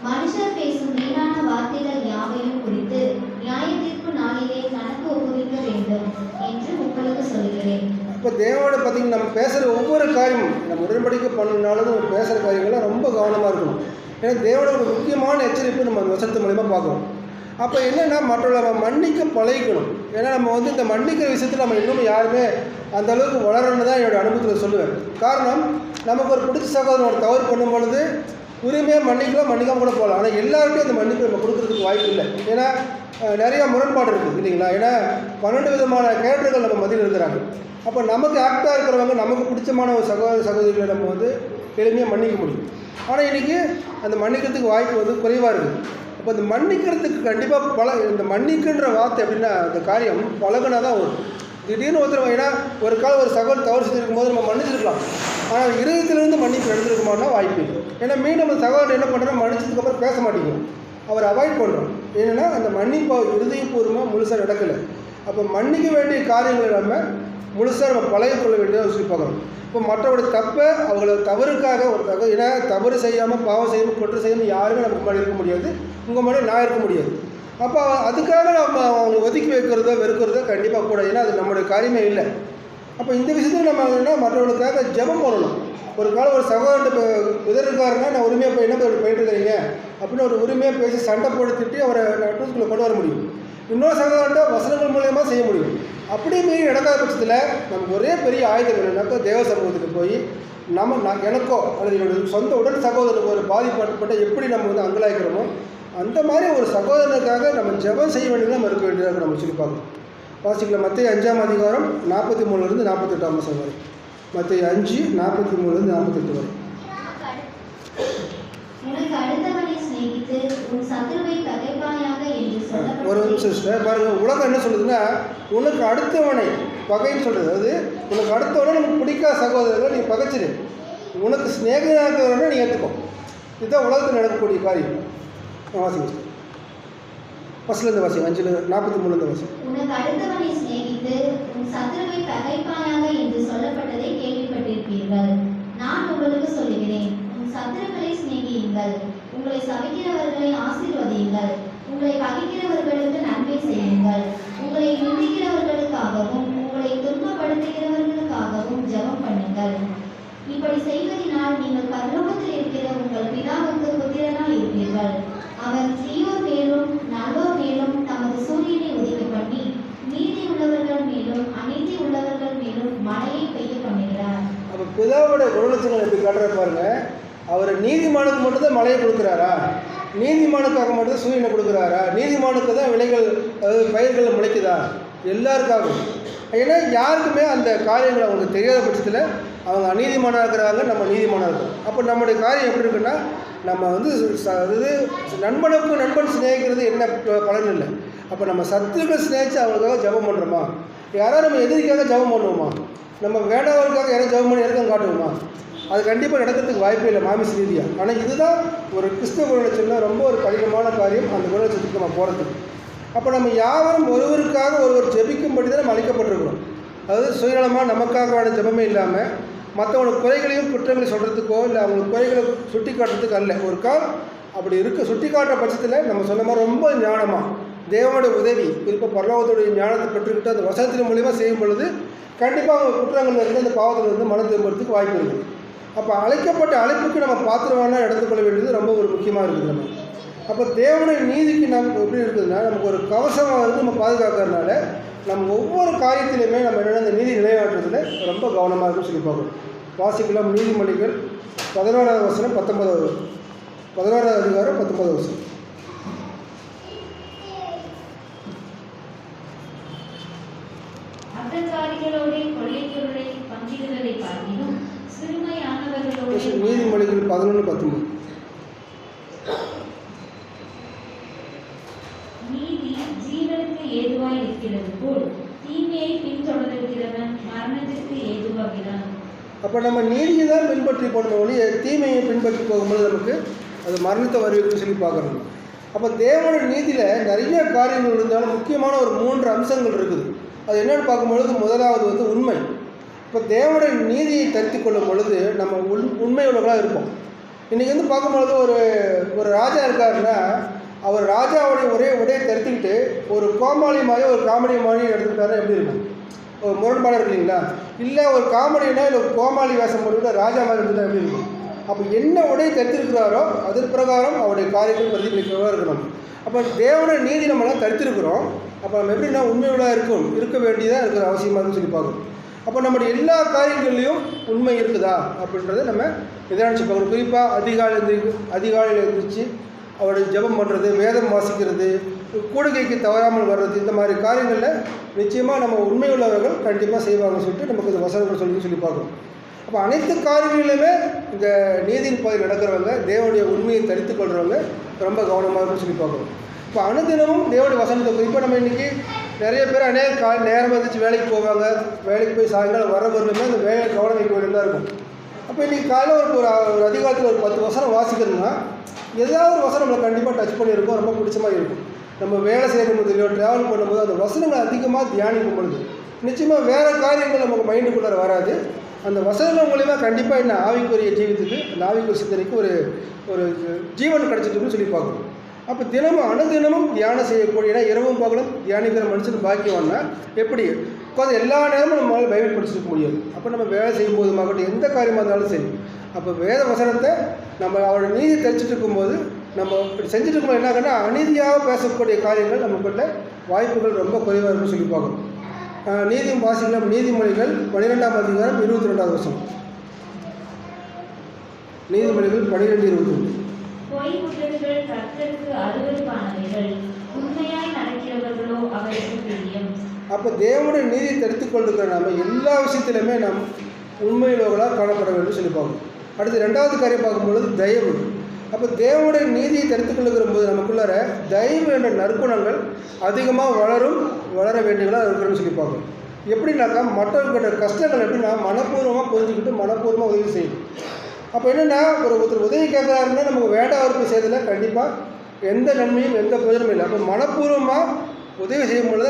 மனுஷர் பேசும் வீணான வார்த்தைகள் யாவையும் குறித்து நியாய தீர்ப்பு நாளிலே கணக்கு ஒப்புவிக்க வேண்டும் என்று உங்களுக்கு சொல்கிறேன். இப்போ தேவனோட பார்த்தீங்கன்னா நம்ம பேசுகிற ஒவ்வொரு காரியமும், நம்ம உடன்படிக்கை பண்ணினாலும் நம்ம பேசுகிற காரியங்கள்லாம் ரொம்ப கவனமாக இருக்கணும். ஏன்னா தேவனோட ஒரு முக்கியமான எச்சரிப்பு நம்ம அந்த வசனத்து மூலமாக பார்க்குறோம். அப்போ என்னென்னா மற்றவங்களை நம்ம மன்னிக்க பழகிக்கணும். ஏன்னா நம்ம வந்து இந்த மன்னிக்கிற விஷயத்தில் நம்ம இன்னும் யாருமே அந்த அளவுக்கு வளரணுன்னு தான் என்னோடய அனுபவத்தில் சொல்லுவேன். காரணம், நமக்கு ஒரு பிடிச்ச சகோதரன் ஒரு தவறு பண்ணும் பொழுது உரிமையாக மன்னிக்கலாம், மன்னிக்காமல் கூட போகலாம். ஆனால் எல்லாருக்கும் அந்த மன்னிப்பு நம்ம கொடுக்குறதுக்கு வாய்ப்பு இல்லை. ஏன்னா நிறையா முரண்பாடு இருக்குது இல்லைங்களா? ஏன்னா 12 விதமான கேரக்டர்கள் நம்ம மத்தியில் இருக்கிறாங்க. அப்போ நமக்கு ஆக்டாக இருக்கிறவங்க, நமக்கு பிடிச்சமான ஒரு சகோதரிகளை நம்ம வந்து எளிமையாக மன்னிக்க முடியும். ஆனால் இன்றைக்கி அந்த மன்னிக்கிறதுக்கு வாய்ப்பு வந்து குறைவாக இருக்குது. அப்போ இந்த மன்னிக்கிறதுக்கு கண்டிப்பாக இந்த மன்னிக்கின்ற வார்த்தை அப்படின்னா அந்த காரியம் பழகுனா தான் வரும். திடீர்னு ஒருத்தர் ஏன்னா ஒரு காலம் ஒரு சகோதரர் தவறு செஞ்சிருக்கும் போது நம்ம மன்னிச்சிருக்கலாம். ஆனால் இருதயத்திலிருந்து மன்னிப்பு நடந்திருக்குமானா வாய்ப்பு இல்லை. ஏன்னா மீண்டும் அந்த சகோதரர் என்ன பண்ணுறோம், மன்னிச்சதுக்கப்புறம் பேச மாட்டேங்கிறோம், அவர் அவாய்ட் பண்ணுறோம். ஏன்னா அந்த மன்னிப்பு இருதயபூர்வமாக முழுசாக நடக்கலை. அப்போ மன்னிக்க வேண்டிய காரியங்களை நம்ம முழுசாக நம்ம பழகிக்கொள்ள வேண்டியதாக சொல்லி பார்க்குறோம். இப்போ மற்றவருடைய தப்பை அவங்கள தவறுக்காக ஏன்னா தவறு செய்யாமல் பாவம் செய்யாமல் குற்றம் செய்யாமல் யாருமே நமக்கு முன்னாடி இருக்க முடியாது, உங்கள் முன்னாடி நான் இருக்க முடியாது. அப்போ அதுக்காக நம்ம அவங்க ஒதுக்கி வைக்கிறதோ வெறுக்கிறதோ கண்டிப்பாக கூட, ஏன்னா அது நம்மளுடைய காரியமே இல்லை. அப்போ இந்த விஷயத்தில் நம்ம என்னன்னா மற்றவர்களுக்காக ஜெபம் பண்ணணும். ஒரு காலம் ஒரு சகோதரன் எதிர்க்காருன்னா நான் உரிமையாக போய் என்ன போயிட்டு இருக்கிறீங்க அப்படின்னு ஒரு உரிமையாக பேசி சண்டை போடுத்திட்டு அவரை ட்ரூத்துக்குள்ளே கொண்டு வர முடியும். இன்னொரு சகோதரன்ட்ட வசனங்கள் மூலயமா செய்ய முடியும். அப்படியே மீறி நடக்காத பட்சத்தில் நமக்கு ஒரே பெரிய ஆயுதம் என்னன்னாக்கா தேவ சமூகத்துக்கு போய் எனக்கோ அல்லது என்னுடைய சொந்த உடல் சகோதரனுக்கு ஒரு பாதிப்பட்ட எப்படி நம்ம வந்து அங்கலாய்க்கிறோமோ அந்த மாதிரி ஒரு சகோதரனுக்காக நம்ம ஜெபம் செய்ய வேண்டியது நம்ம இருக்க வேண்டியதாக நம்ம சொல்லி பார்க்கணும். வாசிக்கலாம். மத்தேயு 5ஆம் அதிகாரம் 43 48 வசனம் வரை. மத்தேயு 5 43 48 வரை. ஒரு நிமிஷம் பாருங்க, உலகம் என்ன சொல்லுதுன்னா உனக்கு அடுத்தவனை பகைன்னு சொல்கிறது. அது உனக்கு அடுத்தவனை நமக்கு பிடிக்காத சகோதரர்கள் நீ பகைச்சிரு, உனக்கு ஸ்நேகிதனாக நீ ஏற்றுக்கோ. இதுதான் உலகத்தில் நடக்கக்கூடிய காரியம். வாசிங்க ஃபர்ஸ்ட்லேருந்து வாசிங்க, 5:43 வாசிங்க. உனக்கு அடுத்தவனை சிநேகித்து உன் சத்துருவை பகைப்பாயாக என்று சொல்லப்பட்டதை கேள்விப்பட்டிருப்பீர்கள். நான் உங்களுக்கு சொல்லுகிறேன், உன் சத்துருக்களை சிநேகியுங்கள், உங்களை சபிக்கிறவர்களை ஆசீர்வதியுங்கள், உங்களை பகைக்கிறவர்களுக்கு நன்மை செய்யுங்கள், உங்களை நிந்திக்கிறவர்களுக்காகவும் உங்களை துன்பப்படுத்துகிறவர்களுக்காகவும் ஜெபம் பண்ணுங்கள். இப்படி செய்வதனால் நீங்கள் பரலோகத்தில் இருக்கிற உங்கள் பிதாவுக்கு புத்திரனாய் இருப்பீர்கள். அவர் தீயோர் மேலும் நல்லோர் மேலும் தமது சூரியனை உதிக்க பண்ணி நீதி உள்ளவர்கள் மேலும் அநீதி உள்ளவர்கள் மேலும் மழையை பெய்ய பண்ணுகிறார். அப்போ பிதாவோட குணலட்சணம் எப்படி காட்டுற பாருங்க. அவர் நீதிமானுக்கு மட்டும்தான் மழையை கொடுக்குறாரா? நீதிமானுக்காக மட்டும்தான் சூரியனை கொடுக்குறாரா? நீதிமானுக்கு தான் விலைகள் அதாவது பயிர்கள் முளைக்குதா? எல்லாருக்காகவும். ஏன்னா யாருக்குமே அந்த காரியங்கள் அவங்களுக்கு தெரியாத பட்சத்தில் அவங்க அநீதிமானாக இருக்கிறாங்க, நம்ம நீதிமானாக இருக்கிறோம். அப்போ நம்முடைய காரியம் எப்படி இருக்குன்னா, நம்ம வந்து அதாவது நண்பனுக்கு நண்பன் சிநேகிக்கிறது என்ன பலன் இல்லை. அப்போ நம்ம சத்துருக்கள் சிநேகிச்சு அவங்களுக்காக ஜெபம் பண்ணுறோமா? யாராவது நம்ம எதிரிக்காக ஜெபம் பண்ணுவோமா? நம்ம வேண்டாதவர்களுக்காக யாரும் ஜெபம் பண்ணி இறக்கம் காட்டுவோமா? அது கண்டிப்பாக நடக்கிறதுக்கு வாய்ப்பே இல்லை மாமிச ரீதியாக. ஆனால் இதுதான் ஒரு கிறிஸ்தவ குணலட்சணம், ரொம்ப ஒரு கடினமான காரியம் அந்த குணலட்சத்துக்கு நம்ம போகிறதுக்கு. அப்போ நம்ம யாரும் ஒருவருக்காக ஒருவர் ஜெபிக்கும்படி தான் நம்ம அழைக்கப்பட்டிருக்கிறோம். அதாவது சுயநலமாக நமக்காக ஜெபமே இல்லாமல் மற்றவங்களுக்கு குறைகளையும் குற்றங்களையும் சொல்கிறதுக்கோ இல்லை அவங்களுக்கு குறைகளை சுட்டி காட்டுறதுக்கு அல்ல. ஒரு கால் அப்படி சுட்டி காட்டுற பட்சத்தில் நம்ம சொன்ன மாதிரி ரொம்ப ஞானமாக தேவனுடைய உதவி, குறிப்பாக பரலோகத்துடைய ஞானத்தை பெற்றுக்கிட்டு அந்த வசனத்தின் மூலிமா செய்யும் பொழுது கண்டிப்பாக அவங்க குற்றங்கள் இருந்து அந்த பாவத்தில் இருந்து மனம் திரும்புறதுக்கு வாய்ப்பு இருக்குது. அப்போ அழைக்கப்பட்ட அழைப்புக்கு நம்ம பாத்திரமான எடுத்துக்கொள்ள வேண்டியது ரொம்ப ஒரு முக்கியமாக இருக்குது. நம்ம அப்போ தேவனுடைய நீதிக்கு நமக்கு எப்படி இருக்குதுன்னா, நமக்கு ஒரு கவசமாக இருந்து நம்ம பாதுகாக்கிறதுனால நம்ம ஒவ்வொரு காரியத்திலையுமே நம்ம என்னென்ன இந்த நீதி நிலைநாட்டுறதுல ரொம்ப கவனமாக இருக்குன்னு சொல்லி பார்க்கணும். வாசிக்கலாம். நீதிமொழிகள் 11ஆவது வசனம் 19வது 11ஆவது அதிகாரம் 19வது வசனம். நீதிமொழிகள் 11:19. நீதி ஜீவனுக்கு ஏதுவாய் இருக்கிறது போல் தீமையை பின்தொடர்கிறவன் மரணத்திற்கு ஏதுவாகிறான். அப்போ நம்ம நீதியை தான் பின்பற்றி போன ஒழிய தீமையை பின்பற்றி போகும்போது நமக்கு அது மரணத்தை வருவிக்குன்னு சொல்லி பார்க்குறோம். அப்போ தேவனுடைய நீதியில் நிறைய காரியங்கள் இருந்தாலும் முக்கியமான ஒரு 3 அம்சங்கள் இருக்குது. அது என்னென்னு பார்க்கும்பொழுது முதலாவது வந்து உண்மை. இப்போ தேவனுடைய நீதியை தரித்து கொள்ளும் பொழுது நம்ம உண்மை உள்ளவர்களாக இருப்போம். இன்றைக்கி வந்து பார்க்கும்பொழுது ஒரு ராஜா இருக்காருன்னா அவர் ராஜாவுடைய உடையை தரித்துக்கிட்டு ஒரு கோமாளி மாதிரி ஒரு காமெடி மாதிரி எடுத்துக்கிட்டாருன்னா எப்படி இருக்கும்? ஒரு முரண்பாடாக இருக்குங்களா? இல்லை ஒரு காமெடினா இல்லை ஒரு கோமாளி வேஷம் போட்டுக்கிட்டு ராஜா மாதிரி இருந்துட்டா எப்படி இருக்கும்? அப்போ என்ன உடை தரித்திருக்கிறாரோ அதன் பிரகாரம் அவருடைய காரியங்கள் பிரதிபலிக்கிறவா இருக்கணும். அப்போ தேவனுடைய நீதி நம்மளாம் தரித்திருக்கிறோம். அப்போ நம்ம எப்படின்னா உண்மையுள்ளதாக இருக்க வேண்டியதாக இருக்கிற அவசியமாக சொல்லி பார்க்கணும். அப்போ நம்முடைய எல்லா காரியங்கள்லையும் உண்மை இருக்குதா அப்படின்றத நம்ம நிதானிச்சு பார்க்கணும். குறிப்பாக அதிகாலையில் எழுந்திரிச்சு அவருடைய ஜெபம் பண்ணுறது, வேதம் வாசிக்கிறது, கூடுகைக்கு தவறாமல் வர்றது, இந்த மாதிரி காரியங்களில் நிச்சயமாக நம்ம உண்மை உள்ளவர்கள் கண்டிப்பாக செய்வாங்கன்னு சொல்லிட்டு நமக்கு இந்த வசனங்கள் சொல்லி பார்க்கணும். அப்போ அனைத்து காரியங்களிலுமே இந்த நீதியின் பாதை நடக்கிறவங்க, தேவனுடைய உண்மையை தரித்து கொள்கிறவங்க ரொம்ப கவனமாக இருக்குன்னு சொல்லி பார்க்கணும். இப்போ அனுதினமும் தேவனுடைய வசனத்தை குறிப்பாக நம்ம இன்றைக்கி நிறைய பேர் நேரம் வந்துச்சு வேலைக்கு போவாங்க. வேலைக்கு போய் சாயங்காலம் வரவர்களுமே அந்த வேலையை கவனம் வைக்க வேண்டியதாக இருக்கும். அப்போ இன்றைக்கி காலையில் ஒரு அதிகாலத்தில் ஒரு 10 வசனம் வாசிக்கிறதுனா ஏதாவது ஒரு வசனம் நம்மளை கண்டிப்பாக டச் பண்ணியிருக்கோம், ரொம்ப பிடிச்ச மாதிரி இருக்கும். நம்ம வேலை செய்யும் போதுலையோ ட்ராவல் பண்ணும்போது அந்த வசனங்களை அதிகமாக தியானிக்கும் பொழுது நிச்சயமாக வேறு காரியங்கள் நமக்கு மைண்டுக்குள்ளே வராது. அந்த வசனங்கள் மூலிமா கண்டிப்பாக என்ன ஆவிக்குரிய ஜீவித்துக்கு, அந்த ஆவிக்குரிய சிந்தனைக்கு ஒரு ஜீவன் கிடச்சிட்டுன்னு சொல்லி பார்க்கணும். அப்போ அனுதினமும் தியானம் செய்யக்கூடிய, ஏன்னா இரவும் பகலும் தியானிக்கிற மனுஷன் பாக்கியவான்னா எப்படி உட்காந்து எல்லா நேரமும் நம்மளால் பைபிள் படிச்சுக்க முடியாது. அப்போ நம்ம வேலை செய்யும் போது மகட்டும் எந்த காரியமாக இருந்தாலும் சரி, அப்போ வேத வசனத்தை நம்ம அவரோட நீதி தெரிஞ்சுட்டு இருக்கும்போது நம்ம இப்படி செஞ்சுட்டு இருக்கும்போது என்ன ஆகுன்னா அநீதியாக பேசக்கூடிய காரியங்கள் நமக்குள்ள வாய்ப்புகள் ரொம்ப குறைவாக இருக்குன்னு சொல்லி பார்க்கணும். நீதியும் வாசிக்கலாம். நீதிமொழிகள் 12ஆம் அதிகாரம் 22வது வசனம். நீதிமொழிகள் 12:22. பொய் குற்றங்கள் கர்த்தருக்கு அருவருப்பானவைகள், உண்மையாய் நடக்கிறவர்களோ அவருக்கு பிரியம். அப்போ தேவனுடைய நீதியை தடுத்துக் கொண்டிருக்கிற நம்ம எல்லா விஷயத்திலுமே நாம் உண்மையுள்ளவர்களாக காணப்பட வேண்டும் சொல்லி பார்க்கணும். அடுத்து 2வது காரியம் பார்க்கும்பொழுது தயவு. அப்போ தேவனுடைய நீதியை தடுத்துக் கொள்ளுகிற போது நமக்குள்ளார தயவு என்ற நற்குணங்கள் அதிகமாக வளர வேண்டியவர்களாக இருக்கிறன்னு சொல்லி பார்க்கணும். எப்படின்னாக்கா மற்றவர்களோட கஷ்டங்கள் எப்படின்னா மனப்பூர்வமாக புரிஞ்சுக்கிட்டு மனப்பூர்வமாக உதவி செய்யணும். அப்போ என்னென்னா ஒருத்தர் உதவி கேட்குறாருன்னா நமக்கு வேண்டாம் அவருக்கு செய்யறதில் கண்டிப்பாக எந்த நன்மையும் எந்த பிரயோஜனமும் இல்லை. அப்போ மனப்பூர்வமாக உதவி செய்யும் பொழுது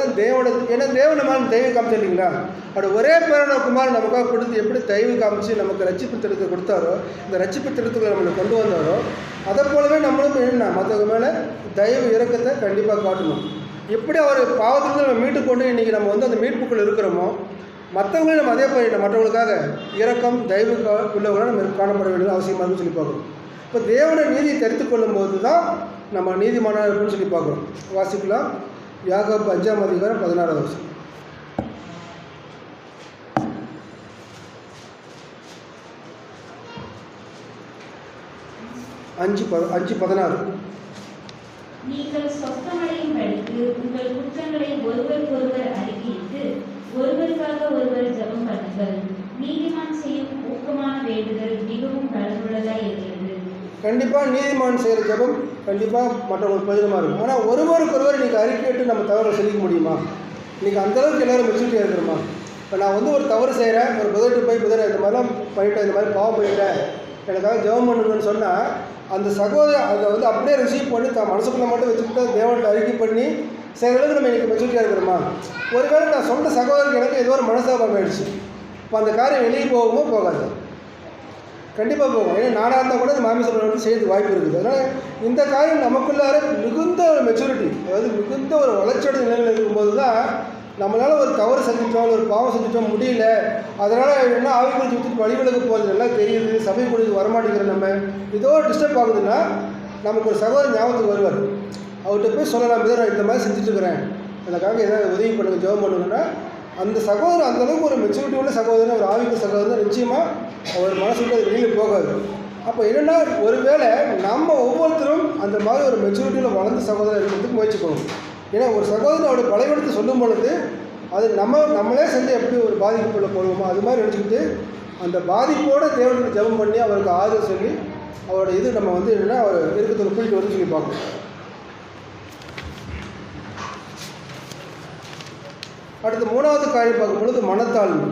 ஏன்னா தேவன் நம்மளால் தயவு காமிச்சு இல்லைங்களா, அப்படி ஒரே பேரான குமார் நமக்காக கொடுத்து எப்படி தயவு காமிச்சு நமக்கு ரட்சிப்பு திட்டத்தை கொடுத்தாரோ, இந்த ரட்சிப்பு திட்டத்துக்குள்ள நம்மளை கொண்டு வந்தாரோ, அதை போலவே நம்மளும் என்ன மற்றவங்க மேலே தயவு இறக்கத்தை கண்டிப்பாக காட்டணும். எப்படி அவர் பாவத்திலிருந்து நம்ம மீட்டு கொண்டு இன்றைக்கி நம்ம அந்த மீட்புக்குள் இருக்கிறோமோ, மற்றவங்களையும் நம்ம அதே போய் மற்றவங்களுக்காக இரக்கம் தயவு உள்ளவங்களாக நம்ம காணப்பட வேண்டியது அவசியமாக சொல்லி பார்க்கணும். இப்போ தேவனை நீதியை தெரிந்து கொள்ளும்போது தான் நம்ம நீதிமானாக இருக்குன்னு சொல்லி பார்க்குறோம். வாசிக்கலாம். யாக்கோபு 5ஆம் அதிகாரம் 16வது வசனம். 5:16. நீங்கள் சொஸ்தமடையும்படிக்கு உங்கள் குற்றங்களை ஒருவருக்கொருவர் அறிக்கையிட்டு ஒருவருக்காக ஒருவர் ஜெபம் பண்ணுங்கள். நீதிமான் செய்யும் ஊக்கமான வேண்டுதல் மிகவும் பலனுள்ளதாக இருக்கிறது. கண்டிப்பாக நீதிமான் செய்கிற ஜெபம் கண்டிப்பாக மற்றவங்களுக்கு பிரயோஜனமாக இருக்கும். ஆனால் ஒருவருக்கொருவர் இன்றைக்கி அறிக்கையிட்டு நம்ம தவறை சொல்லிக்க முடியுமா? இன்றைக்கி அந்தளவுக்கு எல்லோரும் மெச்சூரிட்டியாக இருக்கிறோமா? இப்போ நான் ஒரு தவறு செய்கிறேன், ஒரு புதர்கிட்ட போய் இந்த மாதிரிலாம் பண்ணிட்டேன், இந்த மாதிரி பாவம் பண்ணிட்டேன், எனக்காக ஜெபம் பண்ணுங்கன்னு சொன்னால் அந்த சகோதரர் அதை அப்படியே ரிசீவ் பண்ணி தான் மனசுக்குள்ளே மட்டும் வச்சுக்கிட்டு தேவன்கிட்ட அறிக்கை பண்ணி செய்கிற அளவுக்கு நம்ம இன்றைக்கி மெச்சூரிட்டியாக இருக்கிறோமா? ஒருவேளை நான் சொந்த சகோதரருக்கு எனக்கு ஏதோ ஒரு மனஸ்தாபம் ஆகிடுச்சு, இப்போ அந்த காரியம் வெளியே போகுமோ போகாது? கண்டிப்பாக போகும். ஏன்னா நானாக இருந்தால் கூட இந்த மாமிச பிரவர்த்தி செய்யறதுக்கு வாய்ப்பு இருக்குது. அதனால் இந்த காரியம் நமக்குள்ளார மிகுந்த ஒரு மெச்சூரிட்டி, அதாவது மிகுந்த ஒரு வளர்ச்சியோட நிலையில் இருக்கும்போது தான் நம்மளால் ஒரு தவறு செஞ்சுட்டோம், ஒரு பாவம் செஞ்சுட்டோம், முடியல, அதனால் என்ன ஆவிக்குள் சுற்றிட்டு வழிவிலக்கு போகிறது எல்லாம் தெரியுது, சபை குடிக்கு வரமாட்டேங்கிற நம்ம ஏதோ டிஸ்டர்ப் ஆகுதுன்னா நமக்கு ஒரு சகோதரர் ஞாபகத்துக்கு வருவார். அவர்கிட்ட போய் சொல்லலாம், நான் இந்த மாதிரி செஞ்சுட்ருக்கிறேன், எனக்காக ஏதாவது உதவி பண்ணுங்கள், ஜெபம் பண்ணுங்கன்னா அந்த சகோதரர் அந்தளவுக்கு ஒரு மெச்சூரிட்டி உள்ள சகோதரன், ஒரு ஆவிக்கு சகோதரன் நிச்சயமாக அவர் மனசு விட்டு அது வெளியில் போகாது. அப்போ என்னென்னா ஒருவேளை நம்ம ஒவ்வொருத்தரும் அந்த மாதிரி ஒரு மெச்சூரிட்டியில் வளர்ந்த சகோதரர் இருக்கிறதுக்கு முயற்சிக்கணும். ஏன்னா ஒரு சகோதரன் அவருடைய பலவீனத்தை சொல்லும் பொழுது அது நம்மளே செஞ்சு எப்படி ஒரு பாதிப்புக்குள்ளே போடுவோமோ அது மாதிரி நினச்சிக்கிட்டு அந்த பாதிப்போடு தேவனுக்கு ஜெபம் பண்ணி அவருக்கு ஆறுதல் சொல்லி அவரோட இது நம்ம என்னென்னா அவர் இருக்கிறதுக்கு கூட்டிகிட்டு வந்து சொல்லி பார்க்கணும். அடுத்து 3வது காரியம் பார்க்கும்பொழுது மனத்தாழ்மை.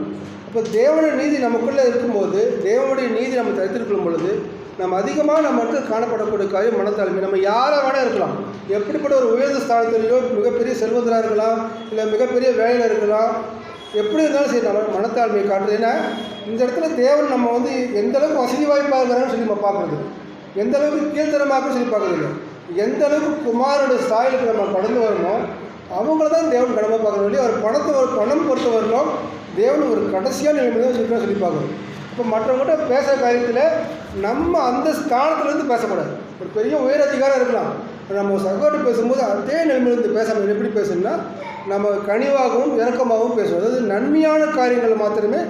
அப்போ தேவனுடைய நீதி நமக்குள்ளே இருக்கும்போது, தேவனுடைய நீதி நம்ம தரித்திருக்கும் பொழுது நம்ம அதிகமாக நம்ம காணப்படக்கூடிய காரியம் மனத்தாழ்மை. நம்ம யாராக வேணால் இருக்கலாம், எப்படிப்பட்ட ஒரு உயர்ந்த ஸ்தானத்திலேயோ மிகப்பெரிய செல்வந்தராக இருக்கலாம், இல்லை மிகப்பெரிய வேலையில் இருக்கலாம், எப்படி இருந்தாலும் சரி நம்ம மனத்தாழ்மையை காட்டுறது. ஏன்னா இந்த இடத்துல தேவன் நம்ம எந்த அளவுக்கு வசதி வாய்ப்பாக இருக்கிறான்னு சொல்லி நம்ம பார்க்குறது, எந்த அளவுக்கு கீழ்த்தரமாக சொல்லி பார்க்குறது இல்லை, எந்த அளவுக்கு குமாரோட ஸ்தாயிலுக்கு நம்ம கடந்து வரணும் அவங்கள தான் தேவன் கடமை பார்க்கணும். ஒரு பணம் பொறுத்த வரணும் தேவன் ஒரு கடைசியான நிலைமை தான் சொல்லி பார்க்கணும். இப்போ மற்றவங்ககிட்ட பேசுகிற காரியத்தில் நம்ம அந்த ஸ்தானத்துலேருந்து பேசக்கூடாது. ஒரு பெரிய உயர் அதிகாரம் இருக்கலாம், நம்ம சகோதரி பேசும்போது அதே நிலைமையிலேருந்து பேசாமல் எப்படி பேசணும்னா நம்ம கனிவாகவும் இரக்கமாகவும் பேசுவோம். அதாவது நன்மையான காரியங்களை மாத்திரமே